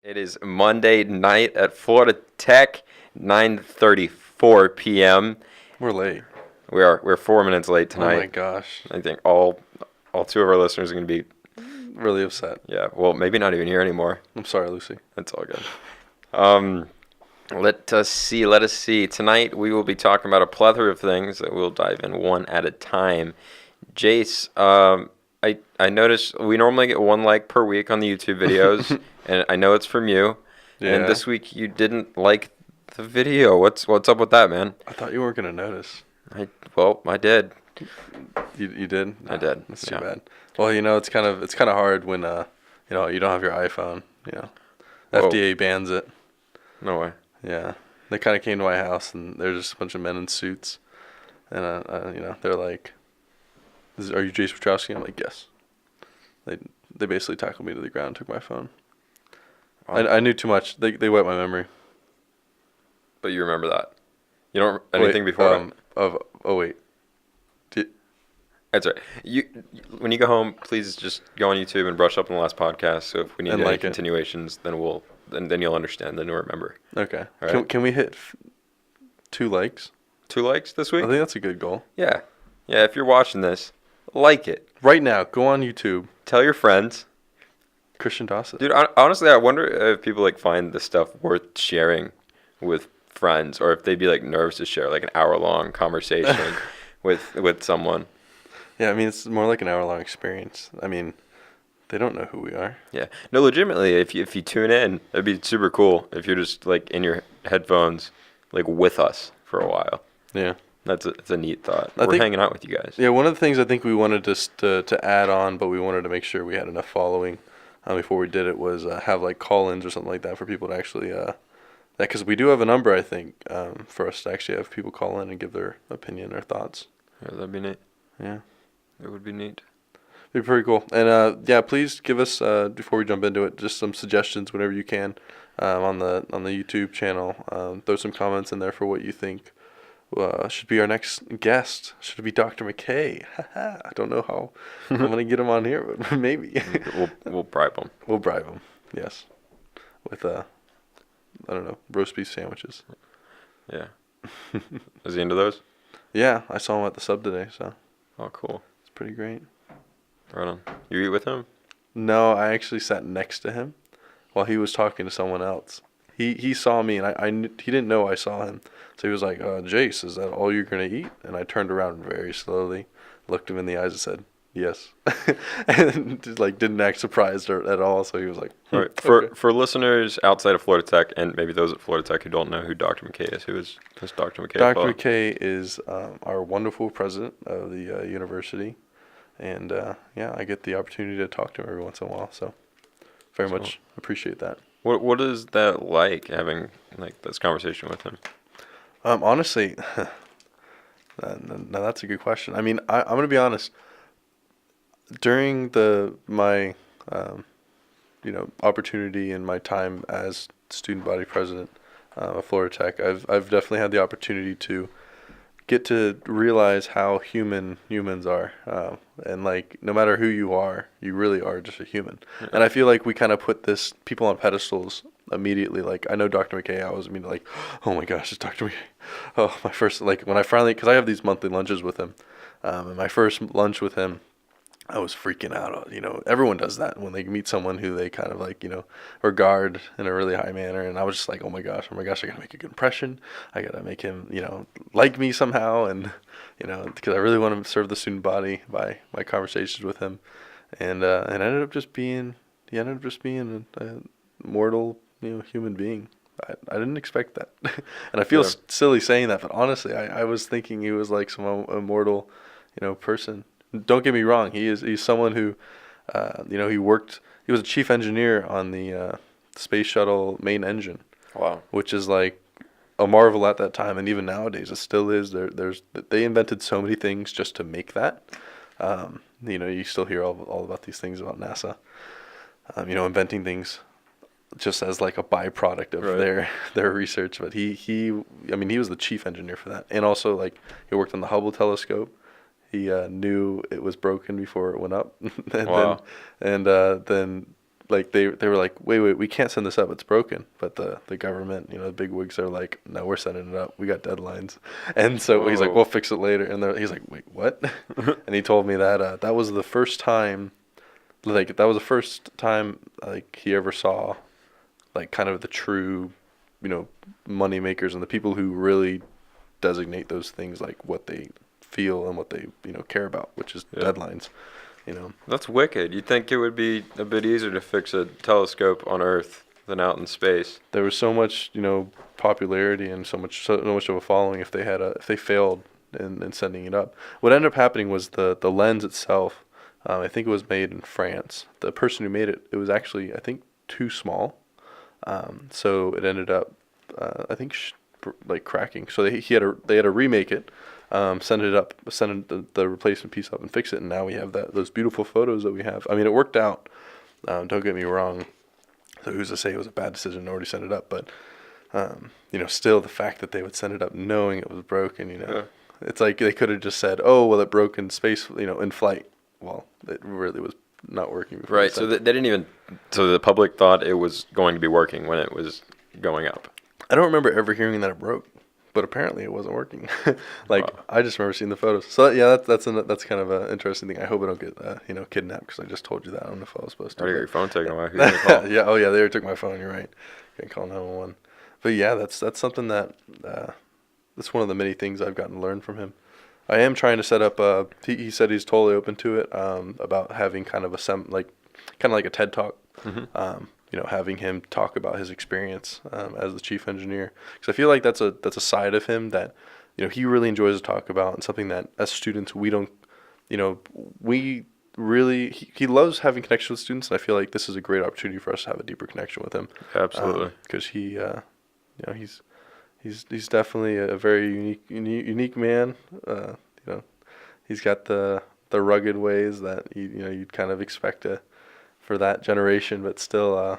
It is Monday night at Florida Tech, 9:34 p.m. We're late. We're 4 minutes late tonight. Oh my gosh. I think all two of our listeners are going to be, Really upset. yeah, well, maybe not even here anymore. I'm sorry, Lucy. That's all good. Let us see. Tonight we will be talking about a plethora of things that we'll dive in one at a time. Jace, I noticed we normally get 1 like per week on the YouTube videos, and I know it's from you. Yeah. And this week you didn't like the video. What's up with that, man? I thought you weren't gonna notice. I did. You did? I did. That's too bad. Well, it's kind of hard when you don't have your iPhone. Whoa. FDA bans it. No way. Yeah. They kind of came to my house and there's just a bunch of men in suits, and they're like, "Are you Jace Petrowski?" I'm like, "Yes." They basically tackled me to the ground and took my phone. Wow. I knew too much. They wiped my memory. But you remember that? You don't anything before? Wait. That's right. When you go home, please just go on YouTube and brush up on the last podcast. So if we need And any like it. continuations, then then you'll understand. Then you'll remember. Okay. All right. Can we hit 2 likes? 2 likes this I week? think that's a good goal. Yeah. If you're watching this, like it. Right now, go on YouTube. Tell your friends. Christian Dawson. Dude, honestly, I wonder if people find this stuff worth sharing with friends, or if they'd be nervous to share an hour-long conversation with someone. Yeah, it's more like an hour-long experience. They don't know who we are. Yeah. No, legitimately, if you tune in, it'd be super cool if you're just in your headphones, with us for a while. Yeah. It's a neat thought. I We're think- hanging out with you guys. Yeah, one of the things I think we wanted to add on, but we wanted to make sure we had enough following before we did it, was have call-ins or something like that for people to actually because we do have a number, I think, for us to actually have people call in and give their opinion or thoughts. Yeah, that'd be neat. Yeah. It would be neat. It'd be pretty cool. And please give us before we jump into it just some suggestions whenever you can on the YouTube channel. Throw some comments in there for what you think should be our next guest. Should it be Dr. McKay? I don't know how I'm gonna get him on here, but maybe. We'll bribe them. We'll bribe him. Yes, with I don't know, roast beef sandwiches. Yeah. Is he into those? Yeah, I saw him at the sub today, so Oh, cool. it's pretty great. Right on. You eat with him? No, I actually sat next to him while he was talking to someone else. He saw me, and he didn't know I saw him. So he was like, "Jace, is that all you're going to eat?" And I turned around very slowly, looked him in the eyes and said, "Yes." And just didn't act surprised at all. So he was like, All right. Okay. For listeners outside of Florida Tech, and maybe those at Florida Tech who don't know who Dr. McKay is, who's Dr. McKay? Dr. Well, McKay is our wonderful president of the university. And I get the opportunity to talk to him every once in a while. So very much appreciate that. What is that like, having this conversation with him? Honestly, now that's a good question. I'm going to be honest. During my opportunity and my time as student body president of Florida Tech, I've definitely had the opportunity to get to realize how humans are, and no matter who you are, you really are just a human. Yeah. And I feel we kind of put people on pedestals immediately. I know Dr. McKay, I was immediately oh my gosh, it's Dr. McKay. Oh, my first, when I finally, because I have these monthly lunches with him, and my first lunch with him, I was freaking out. Everyone does that when they meet someone who they kind of regard in a really high manner. And I was just oh my gosh, I gotta make a good impression. I gotta make him, like me somehow. And, because I really want to serve the student body by my conversations with him. And he ended up just being a mortal, human being. I didn't expect that. And I feel silly saying that, but honestly, I was thinking he was some immortal, person. Don't get me wrong. He's someone who, he was a chief engineer on the space shuttle main engine. Wow. Which is a marvel at that time, and even nowadays it still is. They invented so many things just to make that. You still hear all about these things about NASA. Inventing things just as a byproduct of their research. But he was the chief engineer for that, and also he worked on the Hubble telescope. He knew it was broken before it went up, and Wow. then like they were like, wait, we can't send this up, it's broken. But the government, the big wigs are like, no, we're sending it up. We got deadlines. And so he's like, Whoa. we'll fix it later. And he's like, wait, what? And he told me that that was the first time, like like he ever saw, like kind of the true, money makers and the people who really designate those things like what they feel and what they care about, which is deadlines. That's wicked. You'd think it would be a bit easier to fix a telescope on Earth than out in space. There was so much popularity and so much of a following if they failed in sending it up. What ended up happening was the lens itself. I think it was made in France. The person who made it was actually, I think, too small. So it ended up, I think, like cracking. So they had to remake it, send the replacement piece up and fix it. And now we have those beautiful photos that we have. I mean, it worked out. Don't get me wrong. So who's to say it was a bad decision to already send it up? But still the fact that they would send it up knowing it was broken, it's like they could have just said, oh, well, it broke in space, in flight. Well, it really was not working before. Right. So they didn't even. So the public thought it was going to be working when it was going up. I don't remember ever hearing that it broke, but apparently it wasn't working. Wow. I just remember seeing the photos. So yeah, that's kind of an interesting thing. I hope I don't get kidnapped because I just told you that. I don't know if I was supposed to. Or your phone taken away. Who's gonna call? Yeah. Oh yeah, they took my phone. You're right. Can't call 911. But yeah, that's something that that's one of the many things I've gotten to learn from him. I am trying to set up. He said he's totally open to it. About having kind of like a TED talk. Mm-hmm. Having him talk about his experience as the chief engineer, because I feel like that's a side of him that he really enjoys to talk about, and something that as students we don't, we really he loves having connection with students, and I feel like this is a great opportunity for us to have a deeper connection with him. Absolutely, because he's definitely a very unique man. He's got the rugged ways that you'd kind of expect for that generation, but still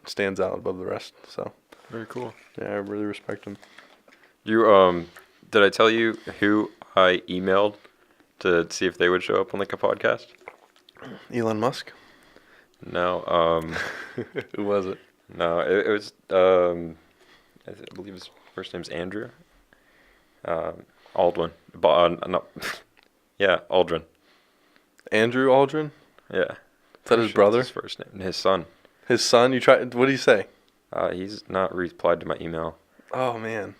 stands out above the rest. So very cool. Yeah, I really respect him. You did I tell you who I emailed to see if they would show up on like a podcast? Elon Musk? No. Who was it? No, it was I believe his first name's Andrew. Aldrin. No. Yeah, Aldrin. Andrew Aldrin? Yeah. Is that his brother? His first name. His son. His son? What did he say? He's not replied to my email. Oh, man.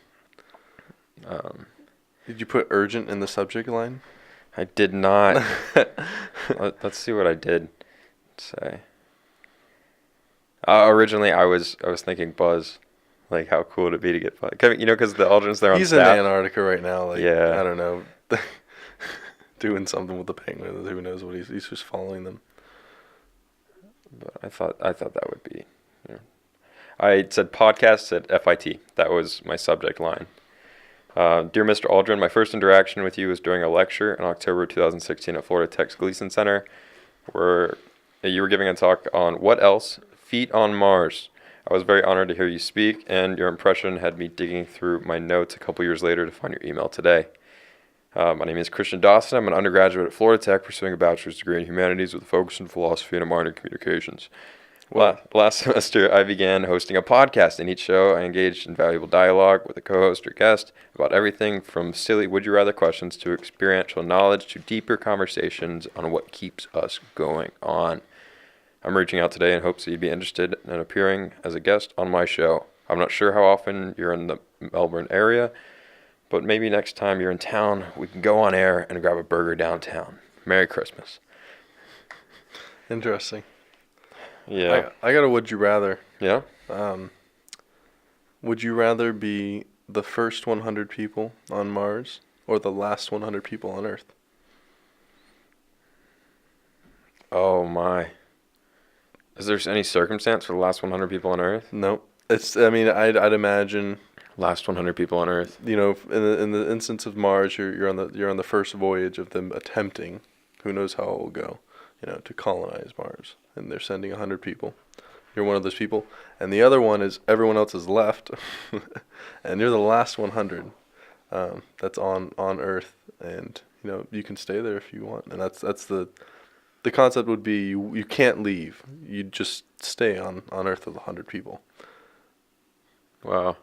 Did you put urgent in the subject line? I did not. Let's see what I did say. Originally, I was thinking Buzz. Like, how cool would it be to get Buzz? Because the Aldrin's there on He's staff. in Antarctica right now. Like, yeah. I don't know. Doing something with the penguins. Who knows what he's just following them. But I thought that would be. I said podcasts at FIT. That was my subject line. Dear Mr. Aldrin, my first interaction with you was during a lecture in October 2016 at Florida Tech's Gleason Center, where you were giving a talk on what else? Feet on Mars. I was very honored to hear you speak, and your impression had me digging through my notes a couple years later to find your email today. My name is Christian Dawson. I'm an undergraduate at Florida Tech pursuing a bachelor's degree in humanities with a focus in philosophy and a minor in communications. Last semester, I began hosting a podcast. In each show, I engaged in valuable dialogue with a co-host or guest about everything from silly would-you-rather questions to experiential knowledge to deeper conversations on what keeps us going on. I'm reaching out today in hopes that you'd be interested in appearing as a guest on my show. I'm not sure how often you're in the Melbourne area, but maybe next time you're in town, we can go on air and grab a burger downtown. Merry Christmas. Interesting. Yeah. I got a would you rather. Yeah? Would you rather be the first 100 people on Mars or the last 100 people on Earth? Oh, my. Is there any circumstance for the last 100 people on Earth? No. I'd imagine... Last 100 people on Earth. In the instance of Mars, you're on the first voyage of them attempting, who knows how it will go, to colonize Mars, and they're sending 100 people. You're one of those people, and the other one is everyone else is left, and you're the last 100 that's on Earth, and you can stay there if you want, and that's the the concept would be you can't leave. You just stay on Earth with 100 people. Wow.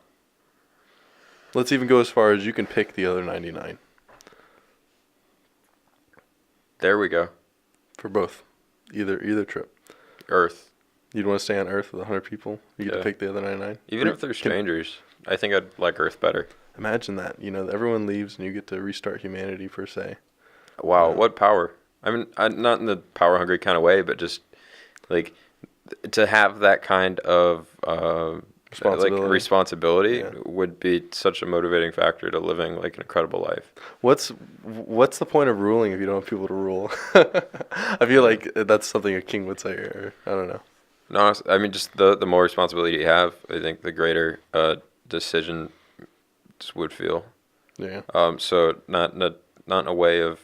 Let's even go as far as you can pick the other 99 There we go. for both, either trip. Earth. You'd want to stay on Earth with 100 people. You get Yeah. to pick the other 99. Even if they're strangers, I think I'd like Earth better. Imagine that. Everyone leaves and you get to restart humanity per se. Wow, Yeah. what power! I mean, not in the power hungry kind of way, but just like to have that kind of responsibility Yeah. would be such a motivating factor to living like an incredible life. What's the point of ruling if you don't have people to rule? I feel like that's something a king would say, or I don't know. No, I mean, just the more responsibility you have, I think the greater decision would feel. Yeah. So not in a way of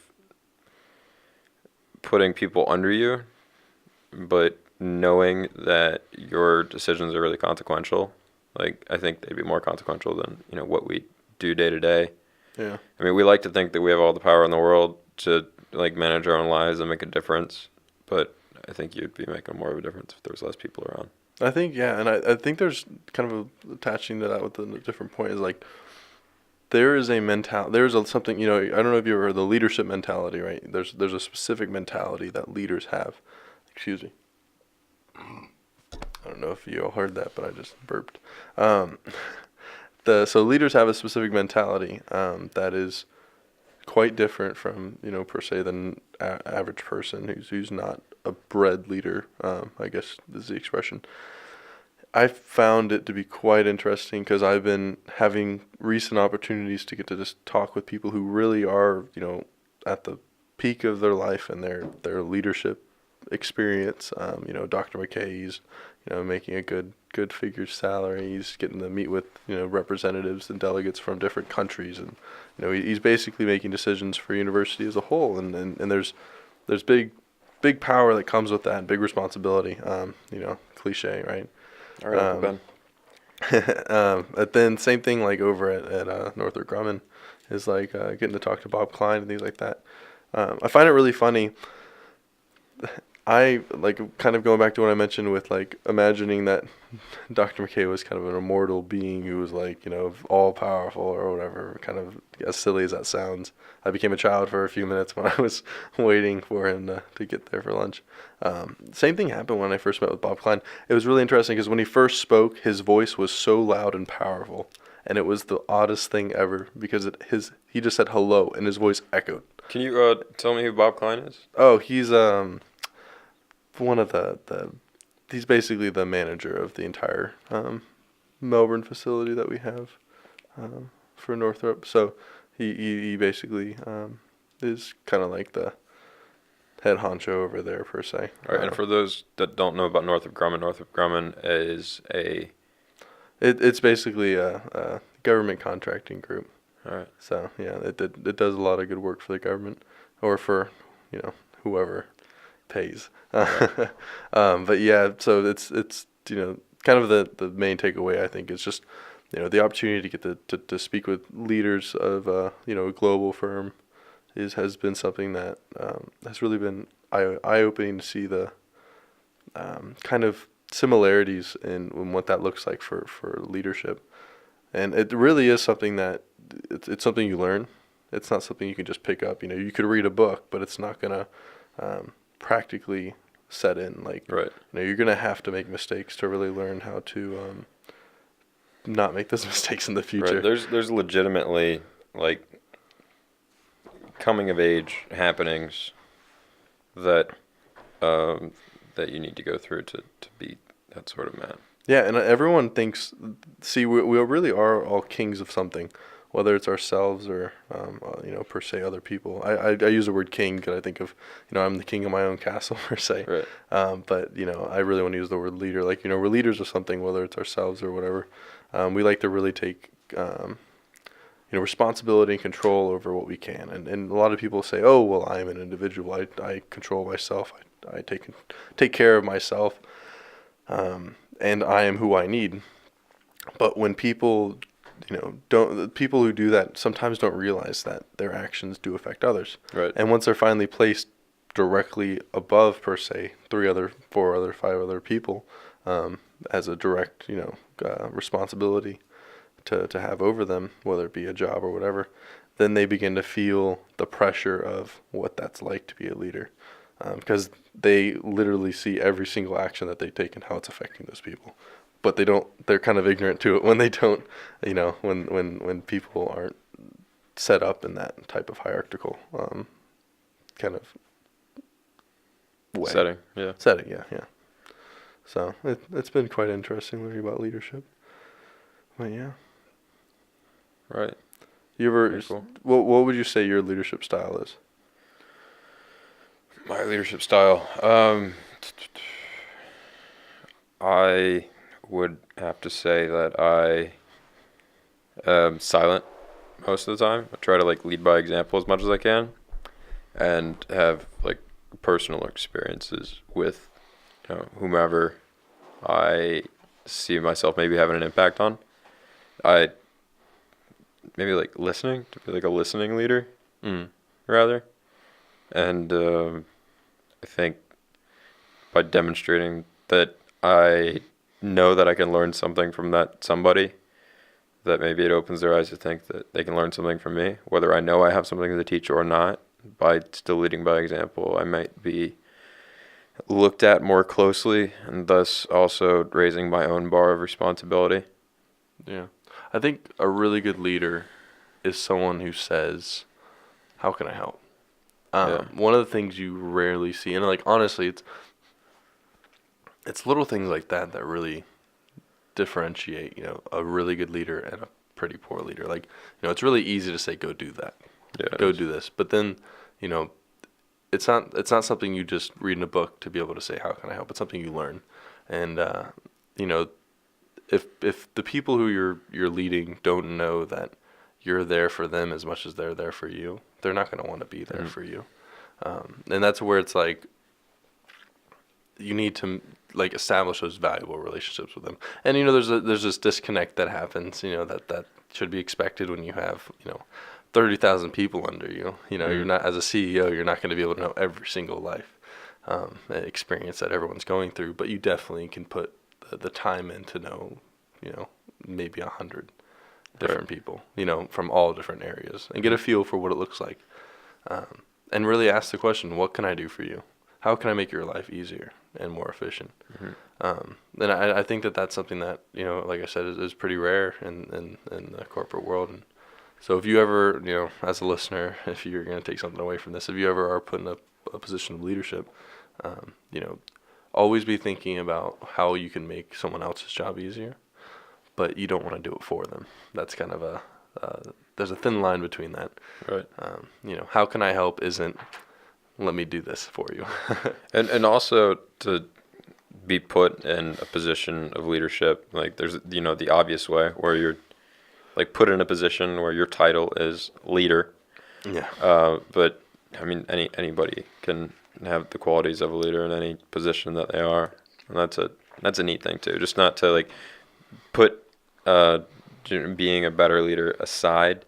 putting people under you, but knowing that your decisions are really consequential. Like, I think they'd be more consequential than, what we do day to day. Yeah. I mean, we like to think that we have all the power in the world to, like, manage our own lives and make a difference. But I think you'd be making more of a difference if there was less people around. I think, yeah. And I think there's kind of attaching to that with a different point is like, there is a something, I don't know if you ever heard the leadership mentality, right? There's a specific mentality that leaders have. Excuse me. I don't know if you all heard that, but I just burped. So leaders have a specific mentality that is quite different from, per se, than average person who's not a bred leader, I guess is the expression. I found it to be quite interesting because I've been having recent opportunities to get to just talk with people who really are, at the peak of their life and their leadership experience. Dr. McKay, he's, making a good figure salary. He's getting to meet with, representatives and delegates from different countries. And, he's basically making decisions for university as a whole. And there's big power that comes with that and big responsibility. Cliche, right? All right, Ben. But then same thing like over at Northrop Grumman is like getting to talk to Bob Klein and things like that. I find it really funny. I like kind of going back to what I mentioned with like imagining that Dr. McKay was kind of an immortal being who was like, all powerful or whatever, kind of as silly as that sounds. I became a child for a few minutes when I was waiting for him to get there for lunch. Same thing happened when I first met with Bob Klein. It was really interesting because when he first spoke, his voice was so loud and powerful. And it was the oddest thing ever because he just said hello and his voice echoed. Can you tell me who Bob Klein is? Oh, he's one of he's basically the manager of the entire Melbourne facility that we have for Northrop. So he basically is kind of like the head honcho over there per se. All right, and for those that don't know about Northrop Grumman is a... It's basically a government contracting group. All right. So yeah, it does a lot of good work for the government or for whoever pays. Right. But yeah, so it's kind of the main takeaway I think is just the opportunity to get to speak with leaders of a global firm has been something that has really been eye-opening to see the kind of similarities in what that looks like for leadership. And it really is something that it's something you learn. It's not something you can just pick up. You could read a book, but it's not going to practically set in. Like, right. You're going to have to make mistakes to really learn how to not make those mistakes in the future. Right. There's legitimately, like, coming of age happenings that that you need to go through to be that sort of man. Yeah, and everyone thinks, we really are all kings of something, whether it's ourselves or, per se other people. I use the word king because I think of, I'm the king of my own castle, per se. Right. But, I really want to use the word leader. Like, we're leaders of something, whether it's ourselves or whatever. We like to really take, responsibility and control over what we can. And a lot of people say, oh, well, I'm an individual. I control myself. I take care of myself. And I am who I need. But when people, people who do that sometimes don't realize that their actions do affect others. Right. And once they're finally placed directly above per se 5 other people, as a direct responsibility to have over them, whether it be a job or whatever, then they begin to feel the pressure of what that's like to be a leader, because they literally see every single action that they take and how it's affecting those people. But they're kind of ignorant to it when they don't, when people aren't set up in that type of hierarchical kind of way. Setting, yeah. So it's been quite interesting learning about leadership. But yeah. Right. You ever? Cool. What would you say your leadership style is? My leadership style. I would have to say that I am silent most of the time. I try to lead by example as much as I can, and have personal experiences with whomever I see myself maybe having an impact on. I maybe listening, to be a listening leader, rather. And I think by demonstrating that I know that I can learn something from that somebody, that maybe it opens their eyes to think that they can learn something from me, whether I know I have something to teach or not. By still leading by example, I might be looked at more closely, and thus also raising my own bar of responsibility. Yeah. I think a really good leader is someone who says, how can I help? One of the things you rarely see, and honestly, it's little things like that that really differentiate, a really good leader and a pretty poor leader. It's really easy to say, go do that. Yeah, go do this. But then, it's not something you just read in a book to be able to say, how can I help? It's something you learn. And, if the people who you're leading don't know that you're there for them as much as they're there for you, they're not going to want to be there for you. And that's where it's you need to establish those valuable relationships with them. And there's this disconnect that happens, that should be expected when you have 30,000 people under you. You're not, as a CEO, you're not going to be able to know every single life experience that everyone's going through, but you definitely can put the time in to know, maybe 100 different people, from all different areas, and get a feel for what it looks like. And really ask the question, what can I do for you? How can I make your life easier and more efficient? And I think that's something that, like I said, is pretty rare in the corporate world. And so if you ever, as a listener, if you're going to take something away from this, if you ever are put in a position of leadership, always be thinking about how you can make someone else's job easier, but you don't want to do it for them. That's kind of there's a thin line between that. Right. How can I help isn't, let me do this for you. and also to be put in a position of leadership, there's, the obvious way where you're put in a position where your title is leader. Yeah. But I mean, anybody can have the qualities of a leader in any position that they are, and that's a neat thing too. Just not to put being a better leader aside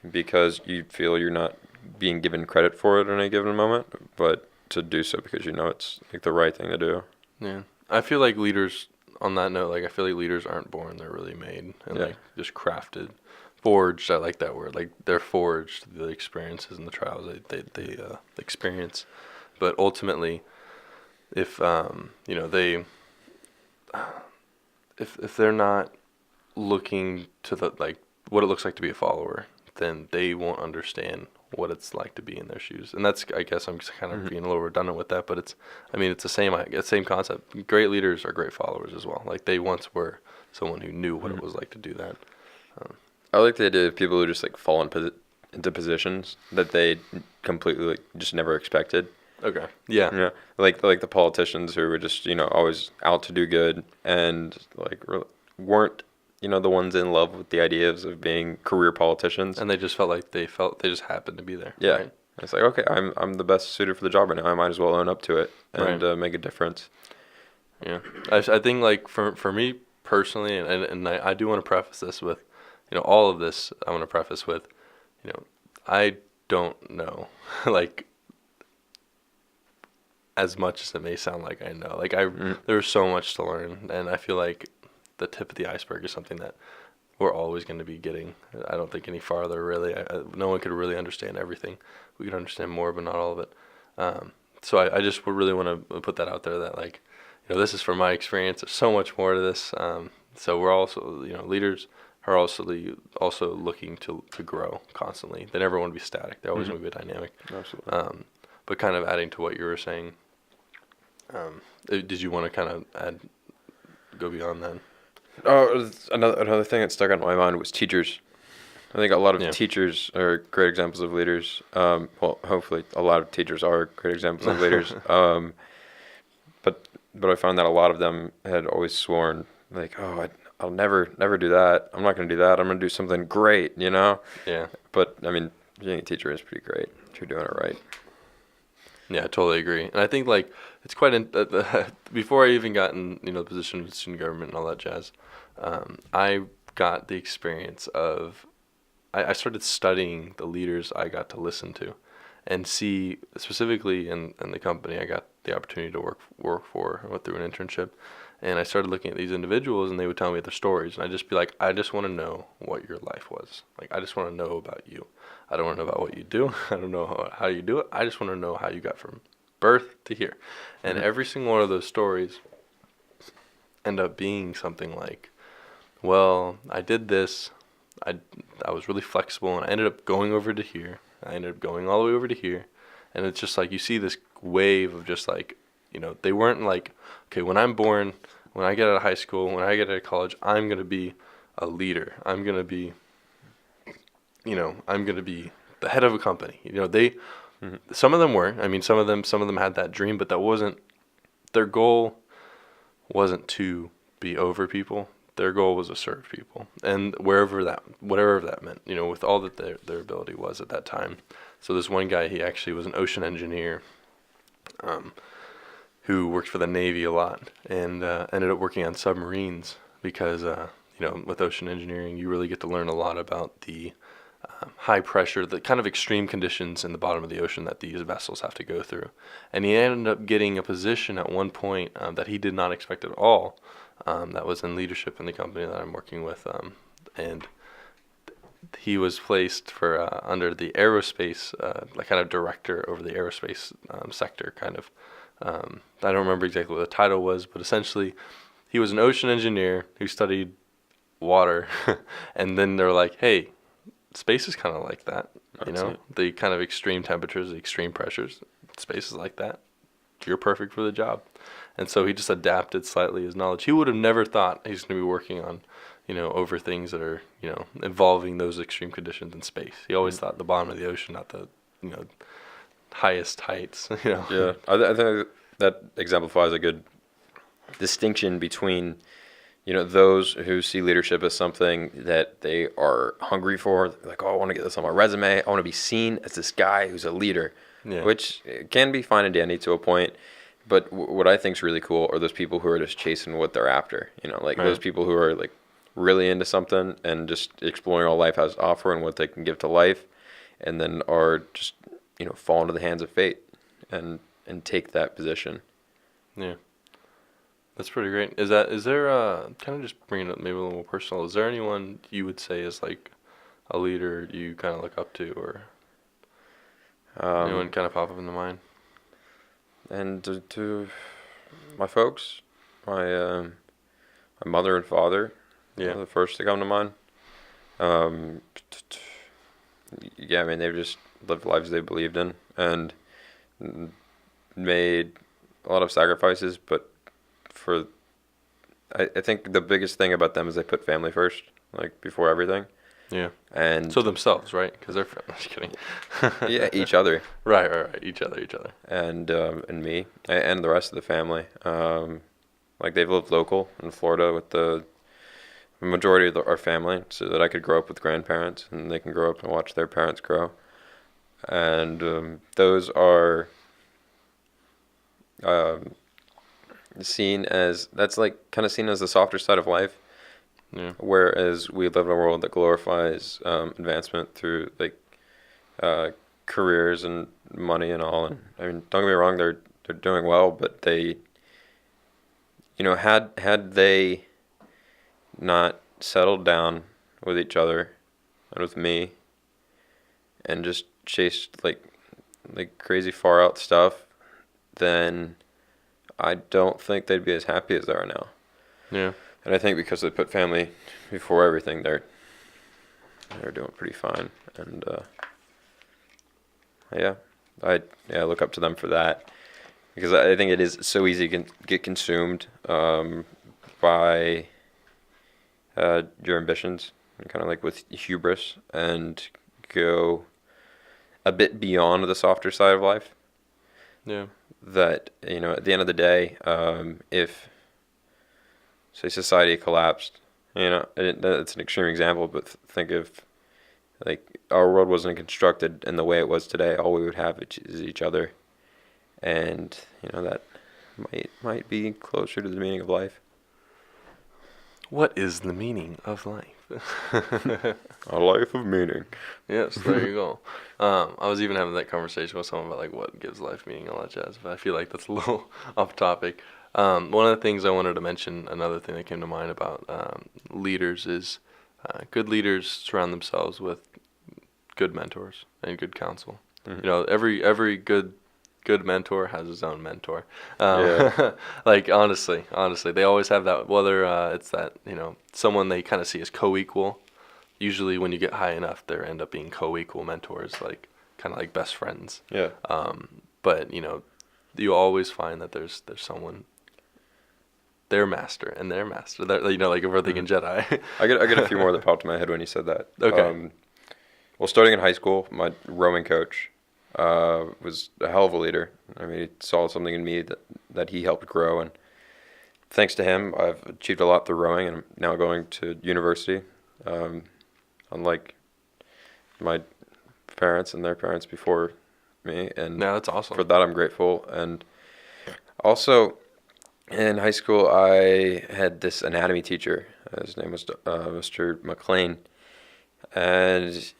because you feel you're not being given credit for it in a given moment, but to do so because it's the right thing to do. Yeah, I feel like leaders. On that note, I feel like leaders aren't born; they're really made and just crafted, forged. I like that word. They're forged through the experiences and the trials they experience. But ultimately, if if they're not looking to what it looks like to be a follower, then they won't understand what it's like to be in their shoes. And that's, I guess I'm just kind of being a little redundant with that, but it's the same concept. Great leaders are great followers as well. They once were someone who knew what it was like to do that. I like the idea of people who just fall into positions that they completely just never expected. Okay. Yeah. Like the politicians who were just always out to do good and weren't the ones in love with the ideas of being career politicians, and they just felt like they just happened to be there. Yeah. Right? It's okay, I'm the best suited for the job right now. I might as well own up to it and make a difference. Yeah. I think for me personally, and I do want to preface this with, all of this I want to preface with, I don't know as much as it may sound like I know. Like Mm. there's so much to learn, and I feel like the tip of the iceberg is something that we're always going to be getting. I don't think any farther really. No one could really understand everything. We could understand more, but not all of it. So I just would really want to put that out there that like, this is from my experience. There's so much more to this. So we're also, leaders are also looking to grow constantly. They never want to be static. They always want to be dynamic. Absolutely. But kind of adding to what you were saying, did you want to kind of go beyond that? Oh, another thing that stuck out in my mind was teachers. I think a lot of Yeah. teachers are great examples of leaders. Well, hopefully, a lot of teachers are great examples of leaders. But I found that a lot of them had always sworn like, "Oh, I'll never do that. I'm not going to do that. I'm going to do something great," Yeah. But I mean, being a teacher is pretty great if you're doing it right. Yeah, I totally agree. And I think like it's quite before I even got in the position of student government and all that jazz, I got the experience of I started studying the leaders I got to listen to, and see specifically in the company I got the opportunity to work for. I went through an internship, and I started looking at these individuals, and they would tell me their stories, and I'd just be like, I just want to know what your life was. Like, I just want to know about you. I don't want to know about what you do. I don't know how you do it. I just want to know how you got from birth to here. And every single one of those stories end up being something like, well, I did this. I was really flexible, and I ended up going over to here. I ended up going all the way over to here. And it's just like you see this wave of just like, they weren't like, okay, when I'm born, when I get out of high school, when I get out of college, I'm going to be a leader. I'm going to be the head of a company. Some of them were. I mean, some of them had that dream, but that wasn't their goal. Wasn't to be over people. Their goal was to serve people, and whatever that meant. With all that their ability was at that time. So this one guy, he actually was an ocean engineer, who worked for the Navy a lot, and ended up working on submarines because with ocean engineering, you really get to learn a lot about the high pressure, the kind of extreme conditions in the bottom of the ocean that these vessels have to go through. And he ended up getting a position at one point that he did not expect at all. That was in leadership in the company that I'm working with, and he was placed for under the aerospace, like kind of director over the aerospace sector, kind of. I don't remember exactly what the title was, but essentially, he was an ocean engineer who studied water, and then they're like, hey, space is kind of like that, the kind of extreme temperatures, the extreme pressures. Space is like that. You're perfect for the job. And so he just adapted slightly his knowledge. He would have never thought he's going to be working on, over things that are, involving those extreme conditions in space. He always thought the bottom of the ocean, not the, highest heights, Yeah, I think that exemplifies a good distinction between, those who see leadership as something that they are hungry for. Like, oh, I want to get this on my resume. I want to be seen as this guy who's a leader, which can be fine and dandy to a point. But what I think is really cool are those people who are just chasing what they're after. Those people who are like really into something and just exploring all life has to offer and what they can give to life, and then are just fall into the hands of fate and take that position. Yeah. That's pretty great. Is there kind of just bringing it maybe a little more personal? Is there anyone you would say is like a leader you kind of look up to, or anyone kind of pop up in the mind? And to my folks, my mother and father, are the first to come to mind. Yeah, I mean they've just lived lives they believed in and made a lot of sacrifices, but I think the biggest thing about them is they put family first, like before everything. Yeah. And so themselves, right? Because they're I'm just kidding. Yeah, each other. Right. Each other. And me and the rest of the family. Like they've lived local in Florida with the majority of our family, so that I could grow up with grandparents and they can grow up and watch their parents grow. And those are seen as the softer side of life. Yeah. Whereas we live in a world that glorifies advancement through like careers and money and all. And I mean, don't get me wrong, they're they're doing well, but they, had they not settled down with each other and with me and just chased like crazy far out stuff, then I don't think they'd be as happy as they are now. Yeah. And I think because they put family before everything, they're doing pretty fine. And yeah, I look up to them for that because I think it is so easy to get consumed by your ambitions and kind of like with hubris and go a bit beyond the softer side of life. Yeah. That, at the end of the day, if, say, society collapsed, it's an extreme example, but think if, like, our world wasn't constructed in the way it was today, all we would have is each other. And, that might be closer to the meaning of life. What is the meaning of life? A life of meaning. Yes, there you go. I was even having that conversation with someone about like what gives life meaning, all that jazz. But I feel like that's a little off topic. One of the things I wanted to mention, another thing that came to mind about leaders is good leaders surround themselves with good mentors and good counsel. Mm-hmm. Every good mentor has his own mentor. Yeah. Like honestly, they always have that. Whether it's that someone they kind of see as co-equal. Usually, when you get high enough, there end up being co-equal mentors, like kind of like best friends. Yeah. But you always find that there's someone, their master and their master. That like if we're thinking Jedi. I get a few more that popped in my head when you said that. Okay. Well, starting in high school, my rowing coach was a hell of a leader. I mean, he saw something in me that he helped grow, and thanks to him, I've achieved a lot through rowing, and I'm now going to university. Unlike my parents and their parents before me, and No, that's awesome. for that I'm grateful. And also, in high school, I had this anatomy teacher. His name was Mr. McLean, and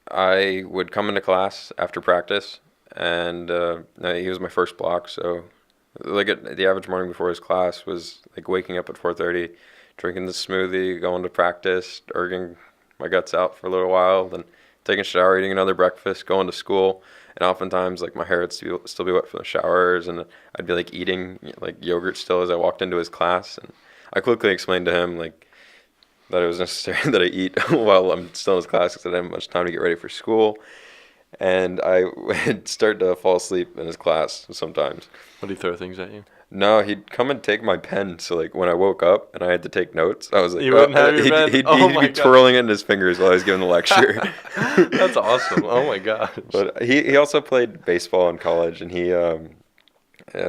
I would come into class after practice, and he was my first block. So, like the average morning before his class was like waking up at 4:30, drinking the smoothie, going to practice, erging my guts out for a little while, then taking a shower, eating another breakfast, going to school. And oftentimes, like, my hair would still be wet from the showers, and I'd be like eating like yogurt still as I walked into his class. And I quickly explained to him like that it was necessary that I eat while I'm still in his class because I didn't have much time to get ready for school. And I would start to fall asleep in his class sometimes. Would he throw things at you? No, he'd come and take my pen. So, like, when I woke up and I had to take notes, I was like, You wouldn't have your pen? He'd Oh be twirling it in his fingers while I was giving the lecture. That's awesome. Oh my gosh. But he also played baseball in college, and I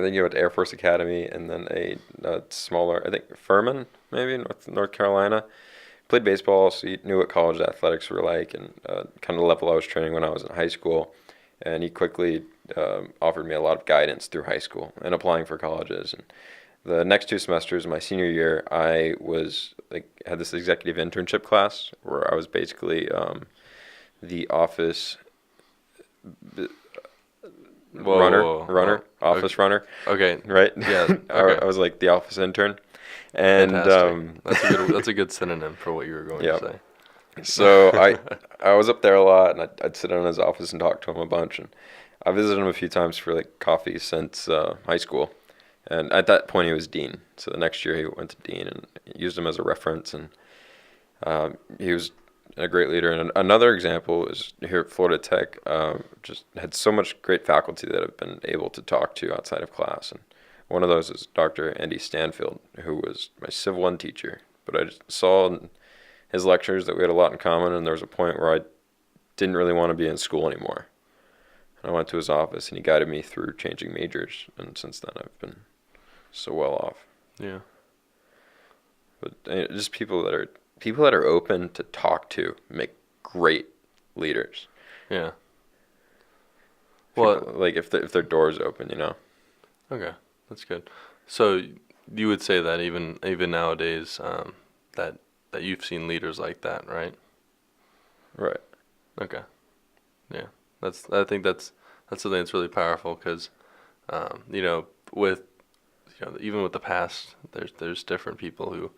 think he went to Air Force Academy and then a smaller, I think Furman, maybe, North Carolina. Played baseball, so he knew what college athletics were like and kind of the level I was training when I was in high school. And he quickly offered me a lot of guidance through high school and applying for colleges. And the next 2 semesters of my senior year, I was had this executive internship class where I was basically the office runner. Okay. Runner. Okay. Right? Yeah. Okay. I was like the office intern. And that's a good synonym for what you were going to say. So I was up there a lot, and I'd sit in his office and talk to him a bunch. And I visited him a few times for like coffee since high school. And at that point, he was dean. So the next year, he went to dean and used him as a reference. And he was a great leader. And another example is here at Florida Tech. Just had so much great faculty that I've been able to talk to outside of class. And one of those is Dr. Andy Stanfield, who was my Civ 1 teacher. But I just saw in his lectures that we had a lot in common, and there was a point where I didn't really want to be in school anymore. And I went to his office, and he guided me through changing majors, and since then I've been so well off. Yeah. But just people that are open to talk to make great leaders. Yeah. People, like if their door's open, Okay, that's good. So you would say that even nowadays, that you've seen leaders like that, right? Right. Okay. Yeah. I think that's something that's really powerful because With even with the past, there's different people who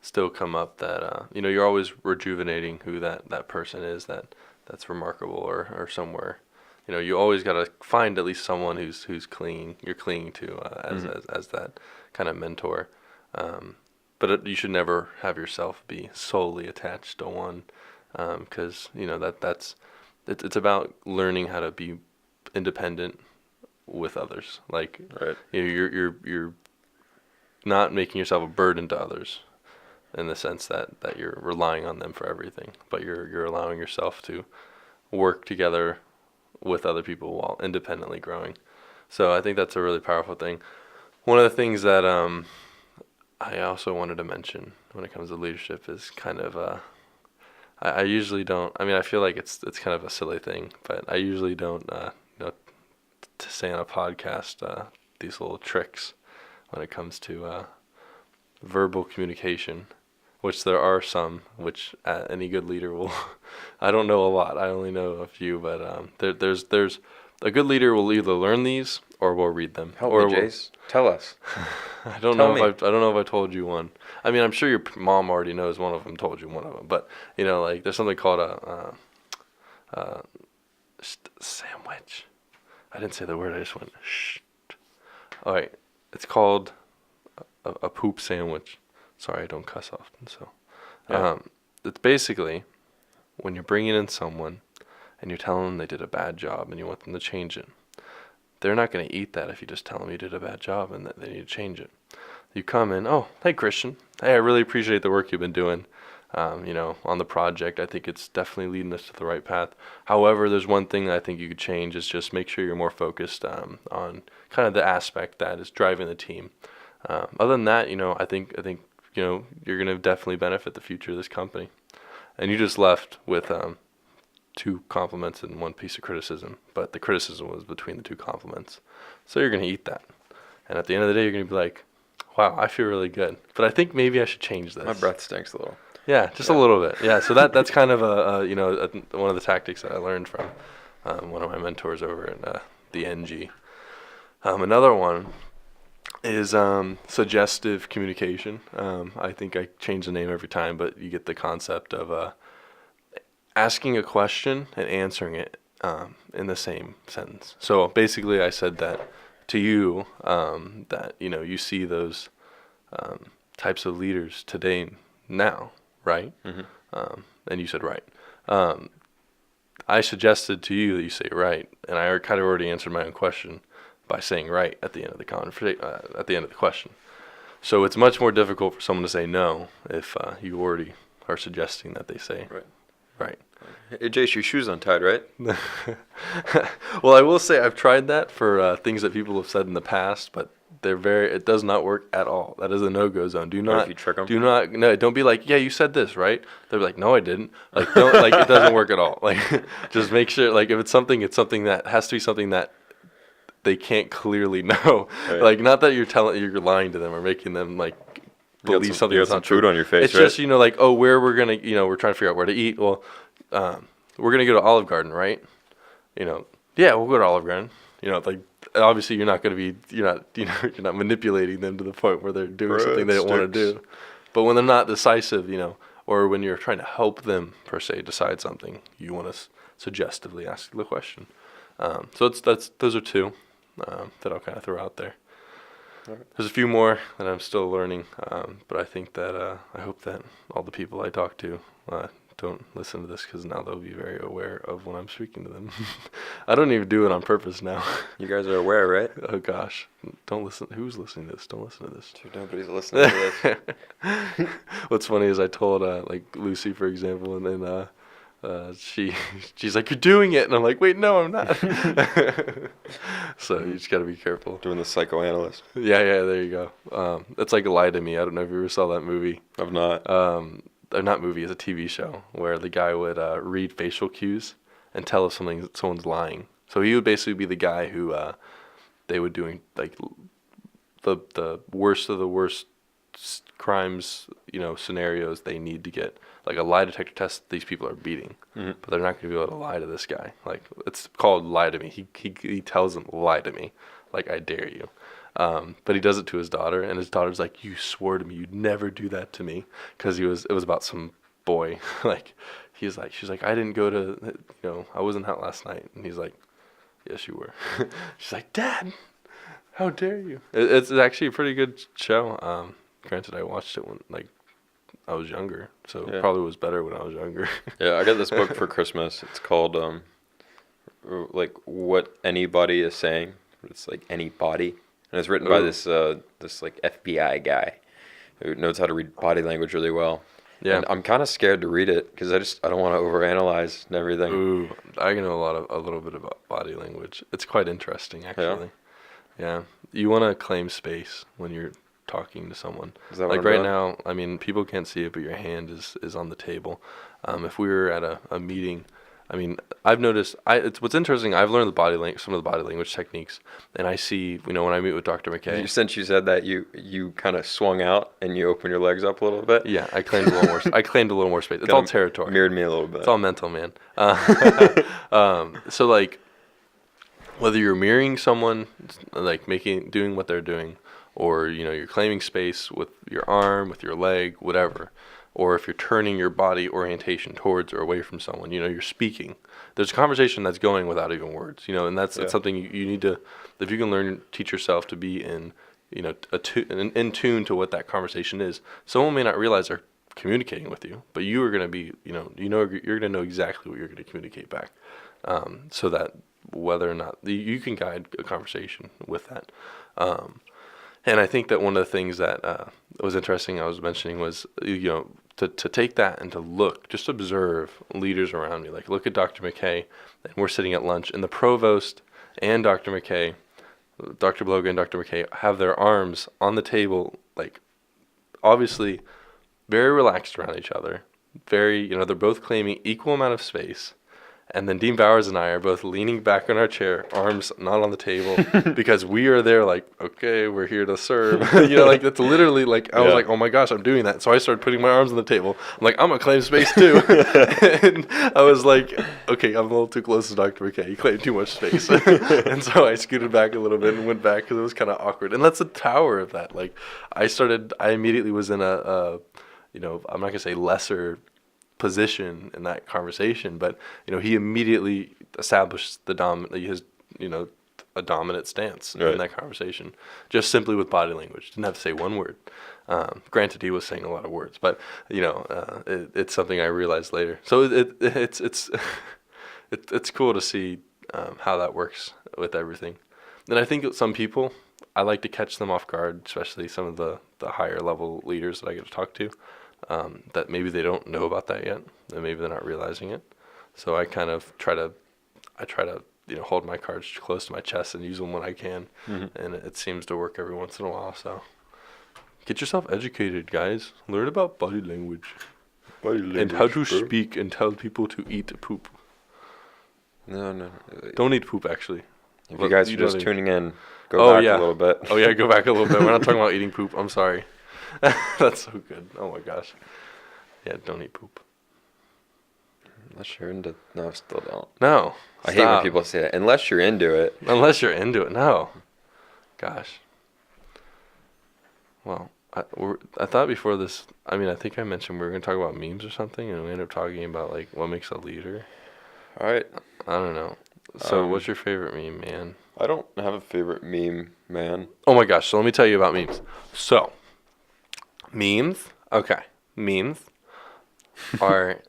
still come up that you're always rejuvenating who that person is that's remarkable or somewhere. You always got to find at least someone who's clinging you're clinging to as that kind of mentor. But you should never have yourself be solely attached to one, because it's about learning how to be independent with others. Like, Right. You're not making yourself a burden to others in the sense that you're relying on them for everything, but you're allowing yourself to work together with other people while independently growing. So I think that's a really powerful thing. One of the things that I also wanted to mention when it comes to leadership is kind of I usually don't. I mean, I feel like it's kind of a silly thing, but I usually don't to say on a podcast these little tricks when it comes to verbal communication, which there are some, which any good leader will. I don't know a lot. I only know a few, but there's a good leader will either learn these or will read them. Help or me, Jace. Tell us. I don't Tell know me. if I don't know if I told you one. I mean, I'm sure your mom already knows one of them. Told you one of them, but like there's something called a sandwich. I didn't say the word. I just went shh. All right, it's called a poop sandwich. Sorry, I don't cuss often. So, Yeah. it's basically when you're bringing in someone and you're telling them they did a bad job and you want them to change it. They're not going to eat that if you just tell them you did a bad job and that they need to change it. You come in, oh, hey, Christian. Hey, I really appreciate the work you've been doing, on the project. I think it's definitely leading us to the right path. However, there's one thing that I think you could change is just make sure you're more focused on kind of the aspect that is driving the team. Other than that, I think you're going to definitely benefit the future of this company. And you just left with 2 compliments and 1 piece of criticism, but the criticism was between the 2 compliments. So you're going to eat that. And at the end of the day, you're going to be like, wow, I feel really good. But I think maybe I should change this. My breath stinks a little. Yeah, just a little bit. Yeah, so that's kind of one of the tactics that I learned from one of my mentors over in the NG. Another one is suggestive communication. I think I change the name every time, but you get the concept of asking a question and answering it in the same sentence. So basically, I said that to you, that you see those types of leaders today now, right? Mm-hmm. And you said right. I suggested to you that you say right, and I kind of already answered my own question by saying right at the end of the at the end of the question. So it's much more difficult for someone to say no if you already are suggesting that they say right. Hey, Jace, your shoe's untied, right? Well, I will say I've tried that for things that people have said in the past, but it does not work at all. That is a no-go zone. Do Or not, if you trick 'em? don't be like, yeah, you said this, right? They'll be like, no, I didn't. Like, don't, like, it doesn't work at all. Like, just make sure, like, if it's something that has to be something that they can't clearly know. Right. Like, not that you're lying to them or making them, like, believe something you that's got some not true. food on your face, It's right? just, like, oh, where we're going to, we're trying to figure out where to eat. Well, we're going to go to Olive Garden, right? Yeah, we'll go to Olive Garden. Like, obviously you're not going to be, you're not manipulating them to the point where they're doing something they don't want to do. But when they're not decisive, or when you're trying to help them, per se, decide something, you want to suggestively ask the question. So those are 2 that I'll kind of throw out there. All right. There's a few more that I'm still learning, but I think that I hope that all the people I talk to don't listen to this, because now they'll be very aware of when I'm speaking to them. I don't even do it on purpose now. You guys are aware, right? Oh gosh, don't listen. Who's listening to this? Don't listen to this. Dude, nobody's listening to this. What's funny is I told like Lucy, for example, and then she's like, you're doing it, and I'm like, wait, no, I'm not. So you just gotta be careful. Doing the psychoanalyst. Yeah, there you go. It's like Lie to Me. I don't know if you ever saw that movie. I've not. Not movie, it's a TV show where the guy would read facial cues and tell if someone's lying. So he would basically be the guy who they would doing like the worst of the worst crimes, scenarios. They need to get like a lie detector test. These people are beating, but they're not going to be able to lie to this guy. Like, it's called Lie to Me. He tells them, lie to me. like, I dare you. But he does it to his daughter, and his daughter's like, you swore to me you'd never do that to me, because it was about some boy. Like, she's like, I didn't go to, I wasn't out last night. And he's like, yes, you were. She's like, Dad, how dare you? It's actually a pretty good show. Granted, I watched it when, like, I was younger, so it probably was better when I was younger. Yeah, I got this book for Christmas. It's called, like, What Anybody is Saying. It's like anybody. And it's written by this like FBI guy who knows how to read body language really well. Yeah. And I'm kind of scared to read it because I don't want to overanalyze and everything. Ooh, I know a little bit about body language. It's quite interesting, actually. Yeah. You want to claim space when you're talking to someone. Is that like what right now, I mean, people can't see it, but your hand is on the table. If we were at a meeting, I mean, I've noticed. It's what's interesting. I've learned some of the body language techniques, and I see. When I meet with Dr. McKay. Since you said that, you kind of swung out and you opened your legs up a little bit. Yeah, I claimed a little more. I claimed a little more space. It's all territory. Mirrored me a little bit. It's all mental, man. So like, whether you're mirroring someone, like doing what they're doing, or you're claiming space with your arm, with your leg, whatever. Or if you're turning your body orientation towards or away from someone, you're speaking. There's a conversation that's going without even words, and that's something you need to, if you can teach yourself to be in tune to what that conversation is. Someone may not realize they're communicating with you, but you are going to be, you're going to know exactly what you're going to communicate back, so that whether or not you can guide a conversation with that. And I think that one of the things that was interesting I was mentioning was, to take that and to look, just observe leaders around me. Like, look at Dr. McKay, and we're sitting at lunch, and the provost and Dr. McKay, Dr. Bloga and Dr. McKay, have their arms on the table, like, obviously very relaxed around each other. Very, they're both claiming equal amount of space. And then Dean Bowers and I are both leaning back in our chair, arms not on the table, because we are there like, okay, we're here to serve. Like, that's literally like, I was like, oh my gosh, I'm doing that. So I started putting my arms on the table. I'm like, I'm going to claim space too. And I was like, okay, I'm a little too close to Dr. McKay. He claimed too much space. And so I scooted back a little bit and went back because it was kind of awkward. And that's the power of that. Like, I immediately was in I'm not going to say lesser position in that conversation, but he immediately established a dominant stance in that conversation, just simply with body language. Didn't have to say one word. Granted, he was saying a lot of words, but it's something I realized later. So it's cool to see how that works with everything. And I think that some people, I like to catch them off guard, especially some of the higher level leaders that I get to talk to. That maybe they don't know about that yet, and maybe they're not realizing it. So I kind of try to hold my cards close to my chest and use them when I can, and it seems to work every once in a while. So get yourself educated, guys. Learn about body language and how to speak and tell people to eat poop. No. Don't eat poop, actually. If you guys are just tuning in, go back a little bit. Oh yeah, go back a little bit. We're not talking about eating poop. I'm sorry. That's so good. Oh my gosh. Yeah, don't eat poop. Unless you're into... No, still don't. No. I hate when people say that. Unless you're into it. Unless you're into it. No. Gosh. Well, I thought before this... I mean, I think I mentioned we were going to talk about memes or something, and we ended up talking about, like, what makes a leader. All right. I don't know. So, what's your favorite meme, man? I don't have a favorite meme, man. Oh my gosh. So, let me tell you about memes. So... Memes? Okay. Memes are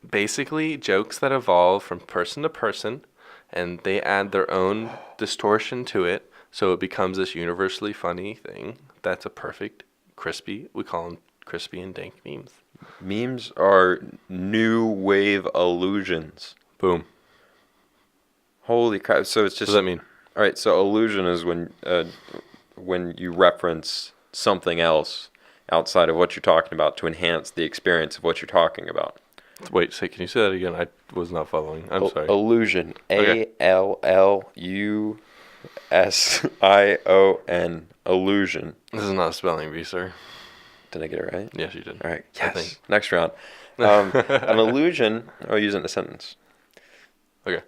basically jokes that evolve from person to person, and they add their own distortion to it, so it becomes this universally funny thing that's a perfect crispy. We call them crispy and dank memes. Memes are new wave allusions. Boom. Holy crap. So it's just... What does that mean? All right, so allusion is when you reference something else outside of what you're talking about to enhance the experience of what you're talking about. Wait, can you say that again? I was not following. I'm sorry. Allusion. Okay. ALLUSION. Allusion. This is not a spelling bee, sir. Did I get it right? Yes, you did. All right. Yes. Next round. An allusion, I'll use it in a sentence. Okay.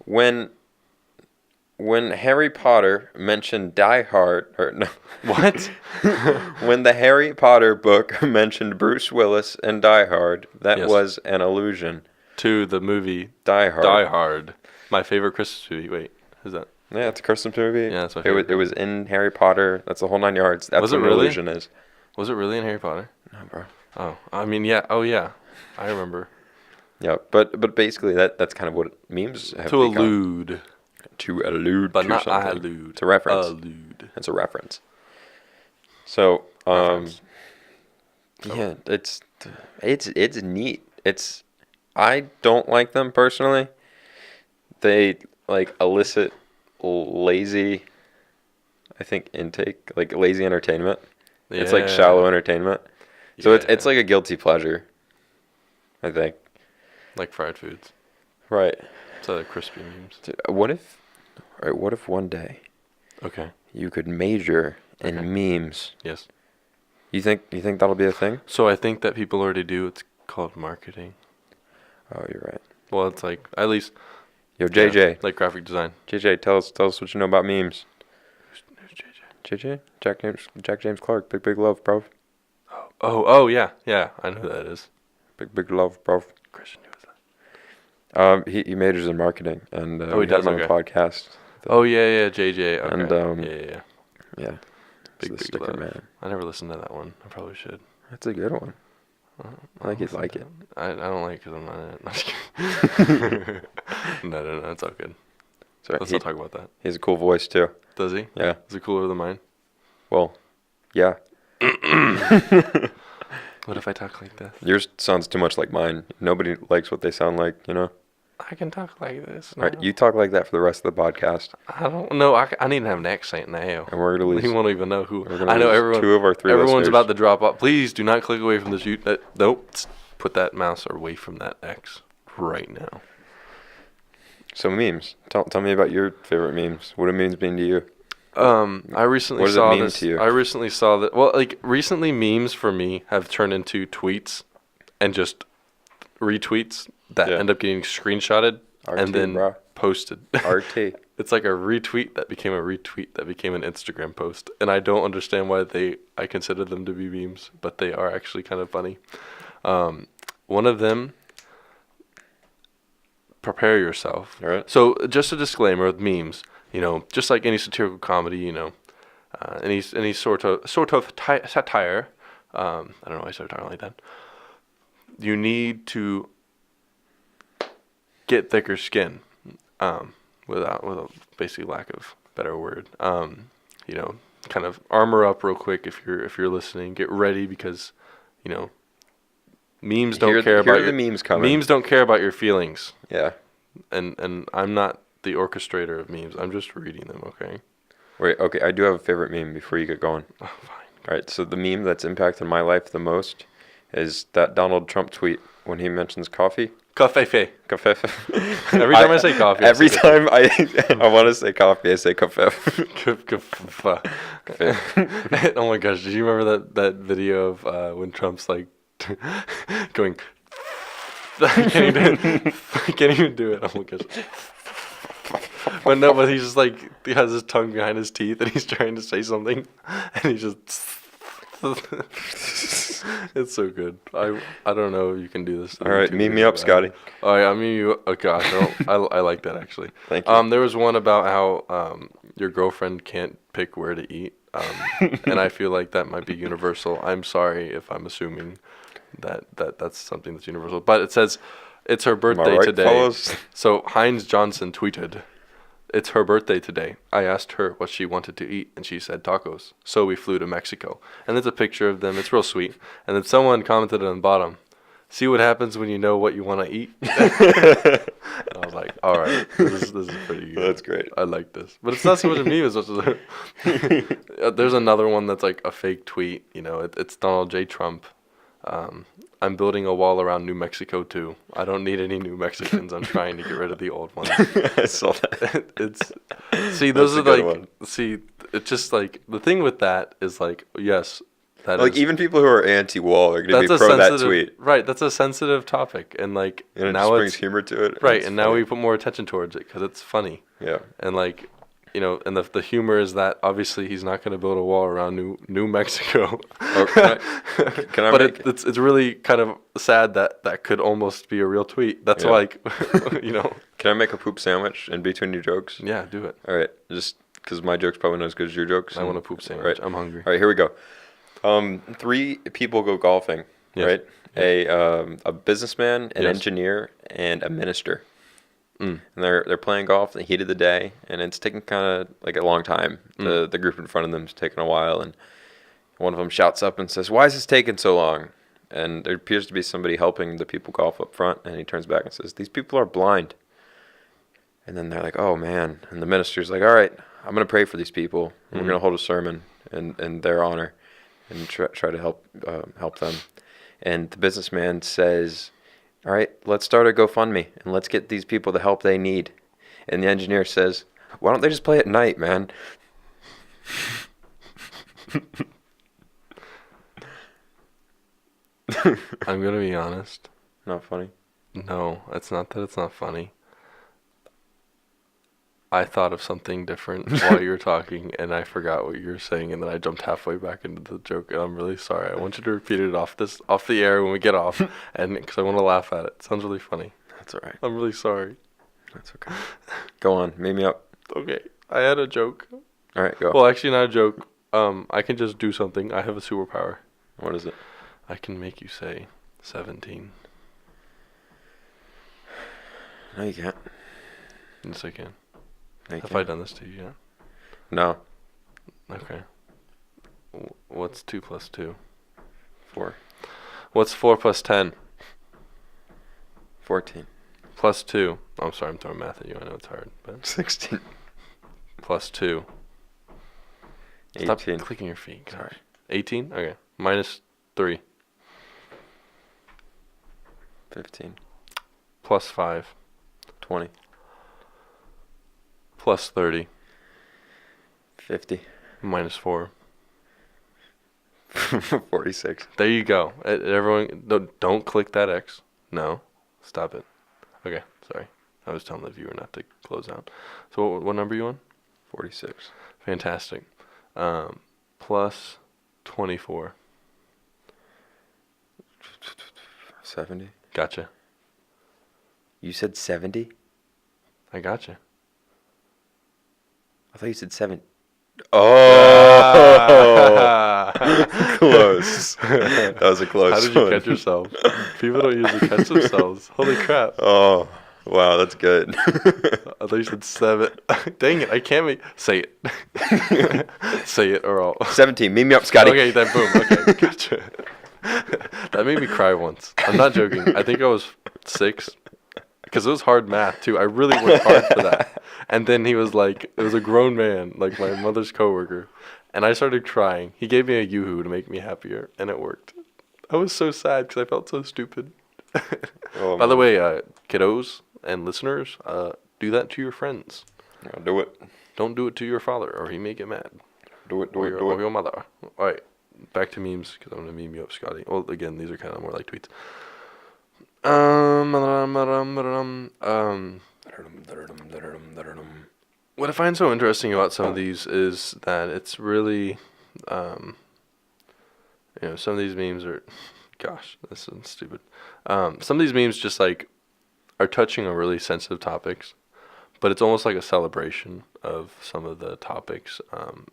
When when Harry Potter mentioned Die Hard, or no, What? when the Harry Potter book mentioned Bruce Willis and Die Hard, that Yes. was an allusion. To the movie Die Hard. Die Hard. My favorite Christmas movie. Wait, is that? Yeah, it's a Christmas movie. Yeah, that's my it was, favorite. it was in Harry Potter. That's the whole 9 yards. That's Was it what an really? allusion is. Was it really in Harry Potter? No, bro. Oh, I mean, yeah. Oh, yeah. I remember. Yeah, but basically that's kind of what memes have To become. allude. To allude But to not something. I allude. It's a reference. Allude. It's a reference. So, Reference. yeah, it's neat. I don't like them personally. They like elicit lazy, I think, intake, like lazy entertainment. Yeah. It's like shallow entertainment. So it's Yeah. like a guilty pleasure, I think. Like fried foods. Right. So the crispy memes. Dude, what if one day Okay. you could major in Okay. memes? Yes. You think that'll be a thing? So I think that people already do. It's called marketing. Oh, you're right. Well, it's like, at least. Yo, JJ. Yeah, like graphic design. JJ, tell us what you know about memes. Who's JJ? JJ? Jack James Clark. Big love, bro. Oh, yeah. Yeah, I know who that is. Big love, bro. Christian, who is that? He majors in marketing, and Oh, he has does? on a Okay. podcast. Oh, yeah, JJ. Okay. And, yeah. Yeah. Big It's the sticker love. man. I never listened to that one. I probably should. That's a good one. I think you'd like it. I don't like it because I'm not in it. I'm just kidding. No, it's all good. So Let's not talk about that. he has a cool voice too. Does he? Yeah. Is it cooler than mine? Well, yeah. What if I talk like this? Yours sounds too much like mine. Nobody likes what they sound like, you know? I can talk like this. All right, you talk like that for the rest of the podcast. I don't know. I need to have an accent now. And we're going to He lose. won't even know who. We're gonna I know lose everyone. 2 of our 3 Everyone's listeners. about to drop off. Please do not click away from this. Nope. Put that mouse away from that X right now. So memes. Tell me about your favorite memes. What do memes mean to you? I recently What does it saw mean this. to you? I recently saw that. Well, like recently, memes for me have turned into tweets and just retweets that Yeah. end up getting screenshotted RT, and then bro. posted. RT. It's like a retweet that became a retweet that became an Instagram post, and I don't understand why I consider them to be memes, but they are actually kind of funny. One of them, prepare yourself. All right. So just a disclaimer with memes, just like any satirical comedy, any sort of satire. I don't know why I started talking like that. You need to get thicker skin, with a basically lack of better word. Kind of armor up real quick if you're listening. Get ready because, memes don't care about the memes coming. Memes don't care about your feelings. Yeah. And I'm not the orchestrator of memes. I'm just reading them, okay? Wait, okay, I do have a favorite meme before you get going. Oh, fine. All right, so the meme that's impacted my life the most is that Donald Trump tweet when he mentions coffee. Café. Cafe. Every time I say coffee, I Every say time I want to say coffee, I say cafe. Oh my gosh, did you remember that video of when Trump's like going I can't even do it. Oh my gosh. But he's just like he has his tongue behind his teeth and he's trying to say something and he's just it's so good. I don't know if you can do this. All right, meme me up, Scotty. Oh yeah, I mean you. Oh gosh, I like that actually. Thank you. There was one about how your girlfriend can't pick where to eat, and I feel like that might be universal. I'm sorry if I'm assuming that's something that's universal, but it says it's her birthday right, today. fellas? So Heinz Johnson tweeted, "It's her birthday today. I asked her what she wanted to eat, and she said tacos. So we flew to Mexico." And there's a picture of them. It's real sweet. And then someone commented on the bottom, "See what happens when you know what you want to eat?" And I was like, all right, this is pretty good. That's great. I like this. But it's not so much a meme as much as there's another one that's like a fake tweet. It's Donald J. Trump. I'm building a wall around New Mexico too. I don't need any new Mexicans. I'm trying to get rid of the old ones. I saw that. Those That's are a good like, one. it's just like, the thing with that is like, yes, that Like is, even people who are anti-wall are going to be that's a pro that sensitive, tweet. right, that's a sensitive topic. And like, And it now just brings it's, humor to it. right, It's and now funny. we put more attention towards it because it's funny. Yeah. And like, you know, and the humor is that obviously he's not going to build a wall around New Mexico. Oh, can I But make it's really kind of sad that that could almost be a real tweet. That's Yeah. like, you know. Can I make a poop sandwich in between your jokes? Yeah, do it. All right, just because my joke's probably not as good as your jokes. I want a poop sandwich. Right. I'm hungry. All right, here we go. 3 people go golfing, Yes. right? A businessman, an Yes. engineer, and a minister. Mm. And they're playing golf in the heat of the day, and it's taking kind of like a long time. The group in front of them is taking a while, and one of them shouts up and says, "Why is this taking so long?" And there appears to be somebody helping the people golf up front, and he turns back and says, "These people are blind." And then they're like, "Oh man!" And the minister's like, "All right, I'm gonna pray for these people. And We're gonna hold a sermon in their honor, and try to help them." And the businessman says, "All right, let's start a GoFundMe and let's get these people the help they need." And the engineer says, "Why don't they just play at night, man?" I'm gonna be honest. Not funny. No, it's not that it's not funny. I thought of something different while you were talking, and I forgot what you were saying, and then I jumped halfway back into the joke, and I'm really sorry. I want you to repeat it off the air when we get off, and because I want to laugh at it. It sounds really funny. That's all right. I'm really sorry. That's okay. Go on, meet me up. Okay, I had a joke. All right, go. Well, actually, not a joke. I can just do something. I have a superpower. What is it? I can make you say 17. No, you can't. Yes, I can. No, you Have can't. I done this to you yet? No. Okay. What's 2 plus 2? 4. What's 4 plus 10? 14. Plus 2. I'm sorry, I'm throwing math at you. I know it's hard, but 16. plus 2. Stop 18. clicking your feet. Gosh. Sorry. 18? Okay. Minus 3. 15. Plus 5. 20. Plus 30. 50. Minus 4. 46. There you go. Everyone, don't click that X. No. Stop it. Okay. Sorry. I was telling the viewer not to close out. So what number are you on? 46. Fantastic. Plus 24. 70. Gotcha. You said 70? I gotcha. I thought you said 7. Oh! Close. That was a close How did you one. catch yourself? People don't usually catch themselves. Holy crap. Oh, wow, that's good. I thought you said 7. Dang it, I can't make... Say it. Say it or I'll... 17. Meet me up, Scotty. Okay, then boom. Okay, gotcha. That made me cry once. I'm not joking. I think I was 6. Because it was hard math, too. I really worked hard for that. And then he was like... It was a grown man, like my mother's coworker. And I started crying. He gave me a yoo-hoo to make me happier. And it worked. I was so sad because I felt so stupid. Oh, By the man. way, kiddos and listeners, do that to your friends. I'll do it. Don't do it to your father, or he may get mad. Do it, do Or it, your, do or it. your mother. All right, back to memes, because I'm going to meme you up, Scotty. Well, again, these are kind of more like tweets. What I find so interesting about some of these is that it's really, some of these memes are, gosh, this is stupid. Some of these memes just like are touching on really sensitive topics, but it's almost like a celebration of some of the topics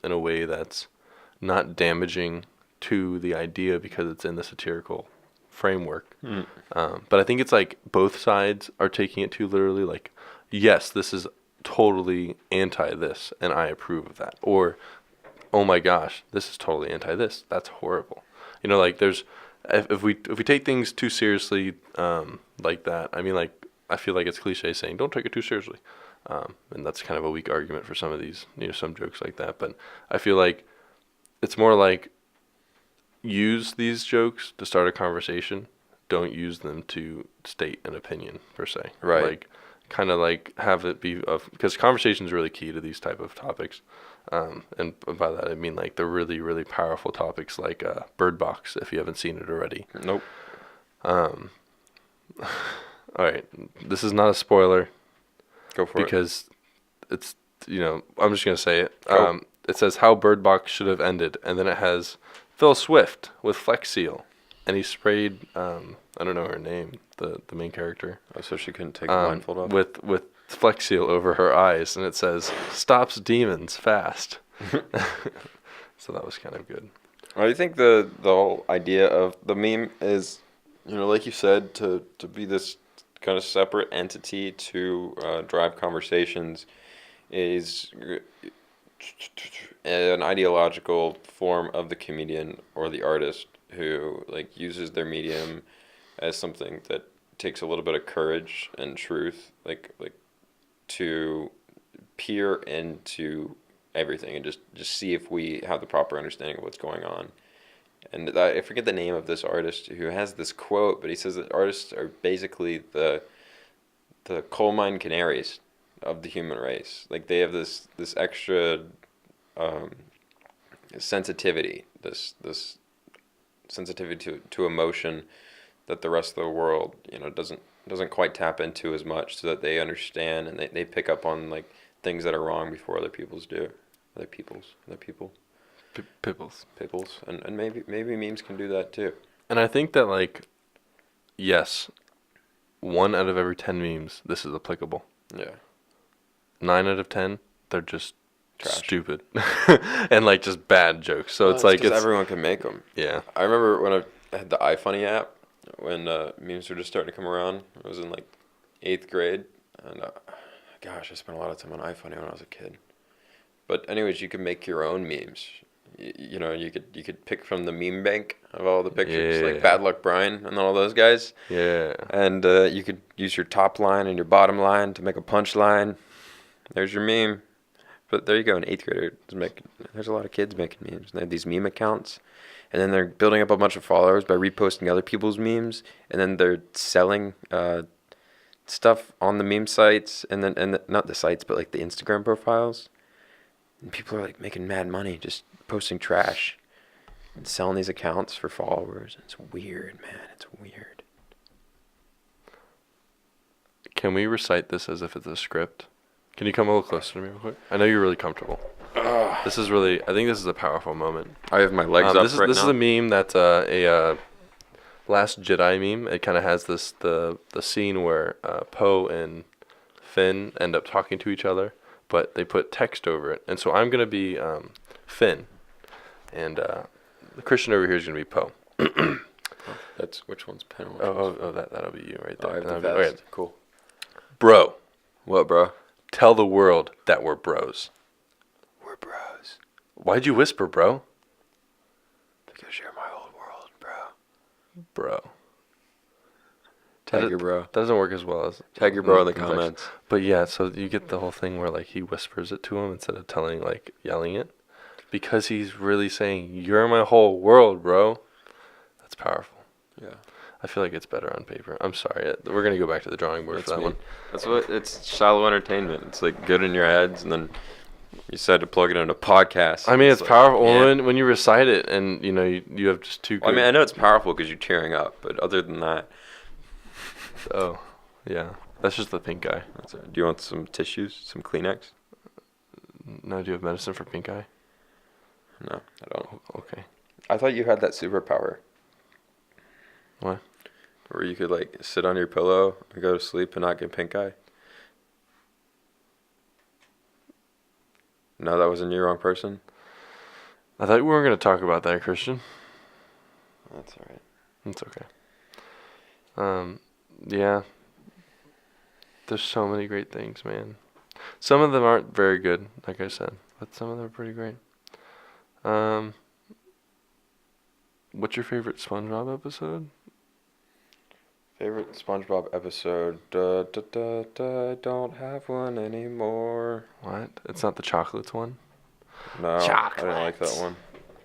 in a way that's not damaging to the idea because it's in the satirical framework. But I think it's like both sides are taking it too literally. Like, yes, this is totally anti this, and I approve of that. Or, oh my gosh, this is totally anti this. That's horrible. You know, like there's if we take things too seriously like that. I mean, like I feel like it's cliche saying don't take it too seriously, and that's kind of a weak argument for some of these, some jokes like that. But I feel like it's more like use these jokes to start a conversation. Don't use them to state an opinion per se. Right. Like kind of like have it be because conversation is really key to these type of topics. And by that I mean like the really, really powerful topics like Bird Box, if you haven't seen it already. Nope. All right, this is not a spoiler Go for it. because it's I'm just gonna say it. Go. It says how Bird Box should have ended, and then it has Phil Swift with Flex Seal, and he sprayed I don't know her name, the main character, Oh, so she couldn't take the blindfold off? with Flex Seal over her eyes, and it says stops demons fast. So that was kind of good. I think the whole idea of the meme is, like you said, to be this kind of separate entity to drive conversations is an ideological form of the comedian or the artist who like uses their medium as something that takes a little bit of courage and truth, like to peer into everything and just see if we have the proper understanding of what's going on. And I forget the name of this artist who has this quote, but he says that artists are basically the coal mine canaries of the human race. Like they have this extra sensitivity, this sensitivity to emotion that the rest of the world doesn't quite tap into as much, so that they understand and they pick up on like things that are wrong before other people's do. Other people. Pickles. And maybe memes can do that too. And I think that, like, yes, 1 out of every 10 memes, this is applicable. Yeah. 9 out of 10, they're just Trash. stupid. And, like, just bad jokes. So it's like, everyone can make them. Yeah. I remember when I had the iFunny app, when memes were just starting to come around. I was in, like, 8th grade. And, gosh, I spent a lot of time on iFunny when I was a kid. But anyways, you could make your own memes. You could pick from the meme bank of all the pictures, like Bad Luck Brian and all those guys. Yeah. And you could use your top line and your bottom line to make a punch line. There's your meme. But there you go, an 8th grader there's a lot of kids making memes. They have these meme accounts, and then they're building up a bunch of followers by reposting other people's memes, and then they're selling stuff on the meme sites, and not the sites, but like the Instagram profiles. And people are like making mad money just posting trash and selling these accounts for followers. It's weird, man. It's weird. Can we recite this as if it's a script? Can you come a little closer to me real quick? I know you're really comfortable. This is really, I think this is a powerful moment. I have my legs up this right is now. a meme that's a Last Jedi meme. It kind of has the scene where Poe and Finn end up talking to each other, but they put text over it. And so I'm going to be Finn, and the Christian over here is going to be Poe. That's which one's pen? That'll be you right there. I have the Okay. vest. Cool. Bro, What, bro? tell the world that we're bros. We're bros. Why'd you whisper, bro? Because you're my old world, bro. Bro. Tag your bro. That doesn't work as well as Tag your bro in the comments. But yeah, so you get the whole thing where like he whispers it to him instead of yelling it, because he's really saying, "You're my whole world, bro." That's powerful. Yeah. I feel like it's better on paper. I'm sorry. We're gonna go back to the drawing board for that one. That's what it's shallow entertainment. It's like good in your heads, and then you decide to plug it into a podcast. I mean, it's like, powerful yeah. when you recite it, and you have just two. Well, I mean, I know it's powerful because you're tearing up, but other than that, oh, yeah, that's just the pink eye. do you want some tissues, some Kleenex? No, do you have medicine for pink eye? No, I don't. Okay. I thought you had that superpower. What? Where you could like sit on your pillow and go to sleep and not get pink eye. No, that wasn't you, wrong person. I thought we weren't going to talk about that, Christian. That's all right. It's okay. Yeah. There's so many great things, man. Some of them aren't very good, like I said, but some of them are pretty great. What's your favorite SpongeBob episode? Favorite SpongeBob episode? I don't have one anymore. What? It's not the chocolates one? No, I didn't like that one.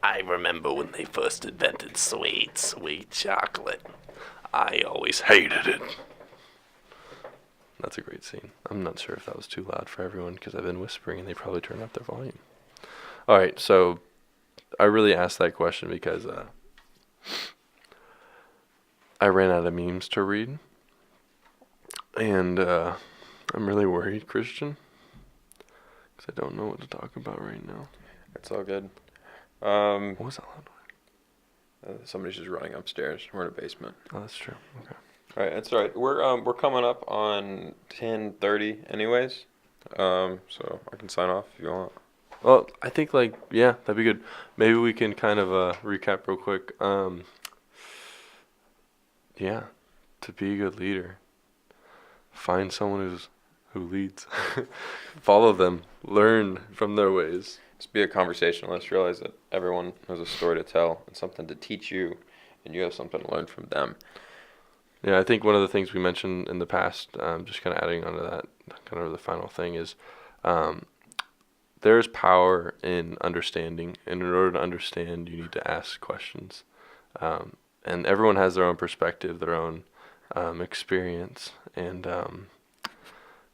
I remember when they first invented sweet, sweet chocolate. I always hated it. That's a great scene. I'm not sure if that was too loud for everyone because I've been whispering and they probably turned up their volume. All right, so I really asked that question because I ran out of memes to read. And I'm really worried, Christian, because I don't know what to talk about right now. It's all good. What was that loud? Somebody's just running upstairs. We're in a basement. Oh, that's true. Okay. All right, that's all right. We're coming up on 10:30 anyways. So I can sign off if you want. Well, I think yeah, that'd be good. Maybe we can kind of recap real quick. Yeah, to be a good leader, find someone who leads, follow them, learn from their ways. Just be a conversationalist. Realize that everyone has a story to tell and something to teach you, and you have something to learn from them. Yeah, I think one of the things we mentioned in the past, just kind of adding on to that, kind of the final thing is, there's power in understanding, and in order to understand, you need to ask questions. And everyone has their own perspective, their own experience, and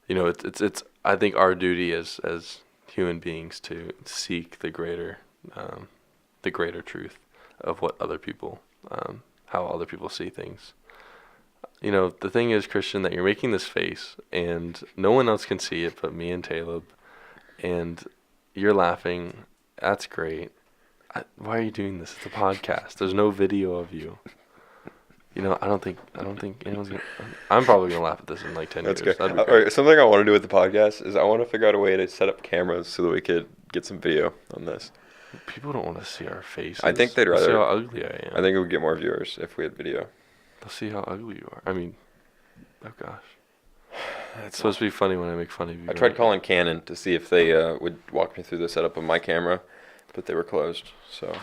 it's I think our duty as human beings to seek the greater truth of what other people, how other people see things. The thing is, Christian, that you're making this face, and no one else can see it but me and Caleb, and you're laughing. That's great. Why are you doing this? It's a podcast. There's no video of you. I don't think anyone's gonna. I'm probably gonna laugh at this in like 10 years. That's good. All right, something I want to do with the podcast is I want to figure out a way to set up cameras so that we could get some video on this. People don't want to see our faces. I think they'd rather. See how ugly I am. I think it would get more viewers if we had video. They'll see how ugly you are. I mean, oh gosh. It's supposed to be funny when I make fun of you. I tried calling Canon to see if they would walk me through the setup of my camera, but they were closed. So.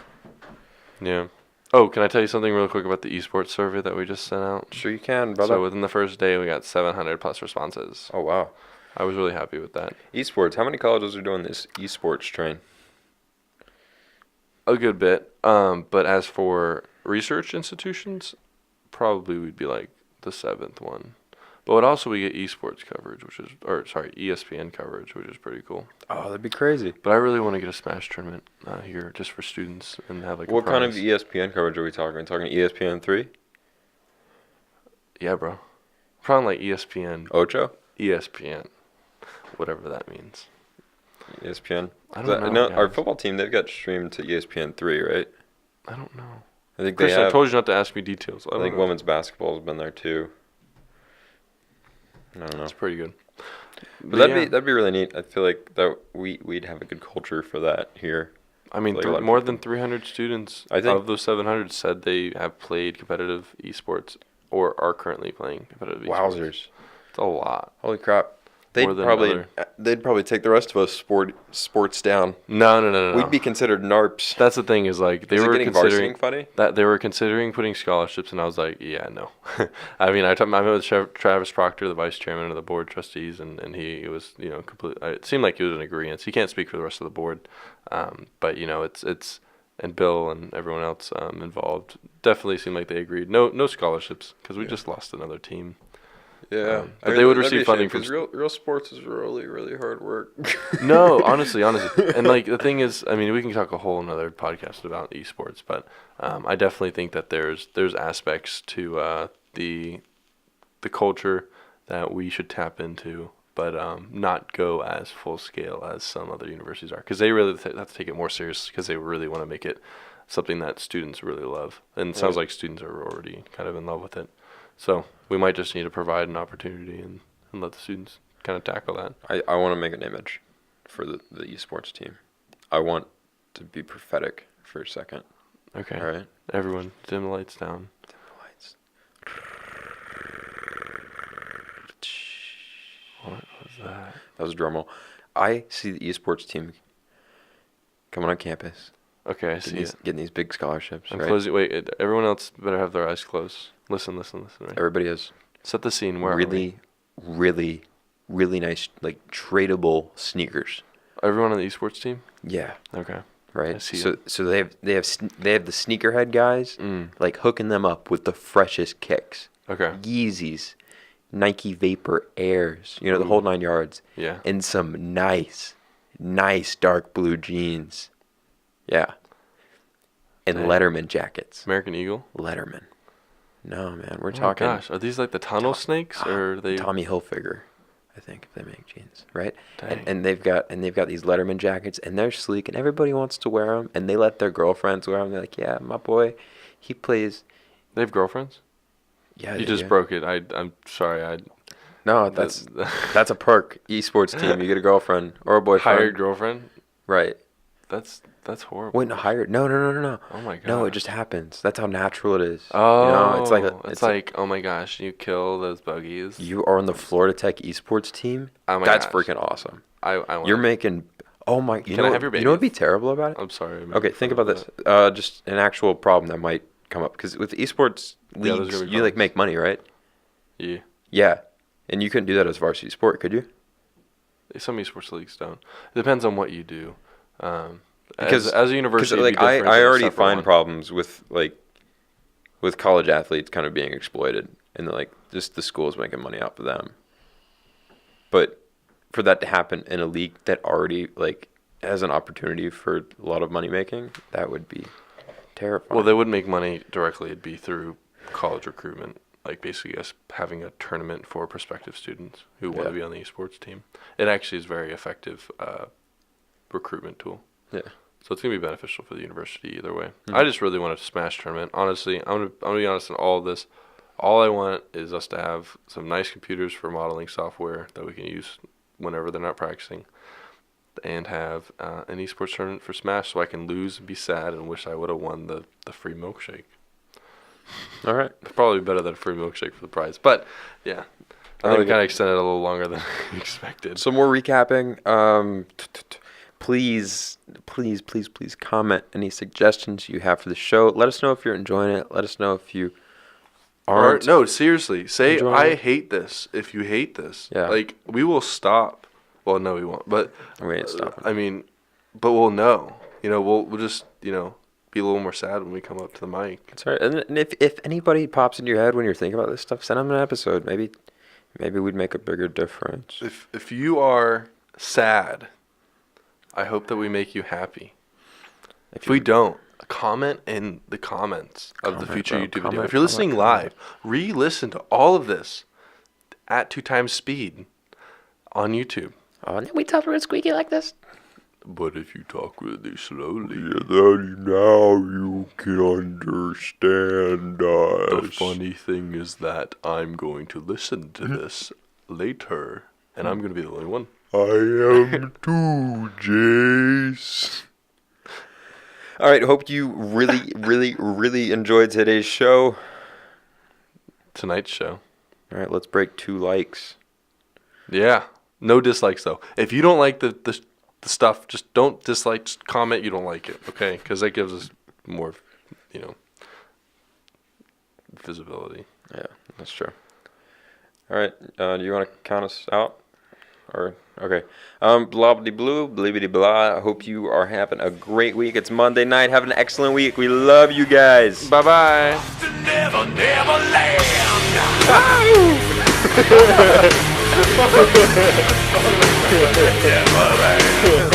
Yeah. Oh, can I tell you something real quick about the esports survey that we just sent out? Sure you can, brother. So within the first day, we got 700 plus responses. Oh, wow. I was really happy with that. Esports. How many colleges are doing this esports train? A good bit. But as for research institutions, probably we'd be like the 7th one. But also we get esports coverage, ESPN coverage, which is pretty cool. Oh, that'd be crazy. But I really want to get a Smash tournament here just for students and have like. What kind of ESPN coverage are we talking? Are we talking ESPN 3? Yeah, bro. Probably like ESPN. Ocho? ESPN, whatever that means. ESPN. I don't know. Our football team, they've got streamed to ESPN 3, right? I don't know. I think Chris, they have. I told you not to ask me details. I think women's basketball has been there too. I don't know. That's pretty good. But that'd be really neat. I feel like that we'd have a good culture for that here. I mean, Like more than 300 students I think of those 700 said they have played competitive esports or are currently playing competitive esports. Wowzers. It's a lot. Holy crap. They'd More than probably take the rest of us sports down. No. We'd be considered narps. That's the thing is like they Is it were getting considering funny? that they were considering putting scholarships, and I was like, yeah, no. I mean, I met with Travis Proctor, the vice chairman of the board trustees, and he was completely. It seemed like he was in agreement. He can't speak for the rest of the board, but it's and Bill and everyone else involved definitely seemed like they agreed. No scholarships because we just lost another team. Yeah, but they would receive funding from real sports is really really hard work. No, honestly, and like the thing is, I mean, we can talk a whole another podcast about esports, but I definitely think that there's aspects to the culture that we should tap into, but not go as full scale as some other universities are, because they really have to take it more serious because they really want to make it something that students really love, and it sounds like students are already kind of in love with it. So we might just need to provide an opportunity and let the students kind of tackle that. I want to make an image for the esports team. I want to be prophetic for a second. Okay. All right. Everyone, dim the lights down. Dim the lights. What was that? That was a drum roll. I see the esports team coming on campus. Okay, I see it. Getting these big scholarships. I'm right? closing. Wait, everyone else better have their eyes closed. Listen. Right? Everybody is. Set the scene. Where really nice, like tradable sneakers. everyone on the esports team? Yeah. Okay. Right. I see So they have the sneakerhead guys like hooking them up with the freshest kicks. Okay. Yeezys, Nike Vapor Airs, the whole 9 yards. Yeah. And some nice dark blue jeans. Yeah. And Dang. Letterman jackets. American Eagle? Letterman. No, man, we're Oh talking. my gosh, are these like the tunnel snakes or are they? Tommy Hilfiger. I think, if they make jeans, right? Dang. And they've got these Letterman jackets, and they're sleek, and everybody wants to wear them, and they let their girlfriends wear them. They're like, yeah, my boy, he plays. They have girlfriends? Yeah, You just broke it. I'm sorry. No, that's a perk. Esports team, you get a girlfriend or a boyfriend. Hired girlfriend? Right. That's horrible. Wait, no, hired? No. Oh my god. No, it just happens. That's how natural it is. Oh, you know, it's like oh my gosh, you kill those buggies. You are on the Florida Tech esports team. Oh my That's gosh. freaking awesome. I want You're making. Oh my! Can I have your You know what'd be babies? terrible about it? I'm sorry. Okay, think about this. Just an actual problem that might come up because with esports Yeah, those leagues, are gonna be you like problems. make money, right? Yeah. Yeah, and you couldn't do that as varsity sport, could you? Some esports leagues don't. It depends on what you do. Because as a university, like it'd be different I than a already separate find one. problems with college athletes kind of being exploited and like just the schools making money off of them. But for that to happen in a league that already like has an opportunity for a lot of money making, that would be terrifying. Well, they wouldn't make money directly. It'd be through college recruitment, like basically us having a tournament for prospective students who want to be on the esports team. It actually is a very effective recruitment tool. Yeah. So it's gonna be beneficial for the university either way. I just really want a Smash tournament. Honestly, I'm gonna be honest in all of this. All I want is us to have some nice computers for modeling software that we can use whenever they're not practicing, and have an esports tournament for Smash so I can lose and be sad and wish I would have won the free milkshake. All right. It's probably better than a free milkshake for the prize. But yeah, I think we kind of extended it a little longer than expected. So more recapping. Please comment any suggestions you have for the show. Let us know if you're enjoying it. Let us know if you aren't. No, seriously. Say, enjoying I it. hate this if you hate this. Yeah. Like, we will stop. Well, no, we won't. But, We ain't stopping. I mean, but we'll know. You know, we'll just, you know, be a little more sad when we come up to the mic. That's right. And if anybody pops into your head when you're thinking about this stuff, send them an episode. Maybe we'd make a bigger difference. If you are sad, I hope that we make you happy. If we don't, comment in the comments of the future YouTube video. If you're listening live, re-listen to all of this at 2x speed on YouTube. Oh, and then we talk real squeaky like this. But if you talk really slowly, Then now you can understand the us. funny thing is that I'm going to listen to this later, and I'm going to be the only one. I am too, Jace. All right. Hope you really enjoyed today's show. Tonight's show. All right. Let's break 2 likes. Yeah. No dislikes, though. If you don't like the stuff, just don't dislike. Just comment you don't like it, okay? Because that gives us more, you know, visibility. Yeah, that's true. All right. Do you want to count us out? Or okay. Blah blah blue, blibbity blah. I hope you are having a great week. It's Monday night. Have an excellent week. We love you guys. Bye bye. Never, never land. Never land.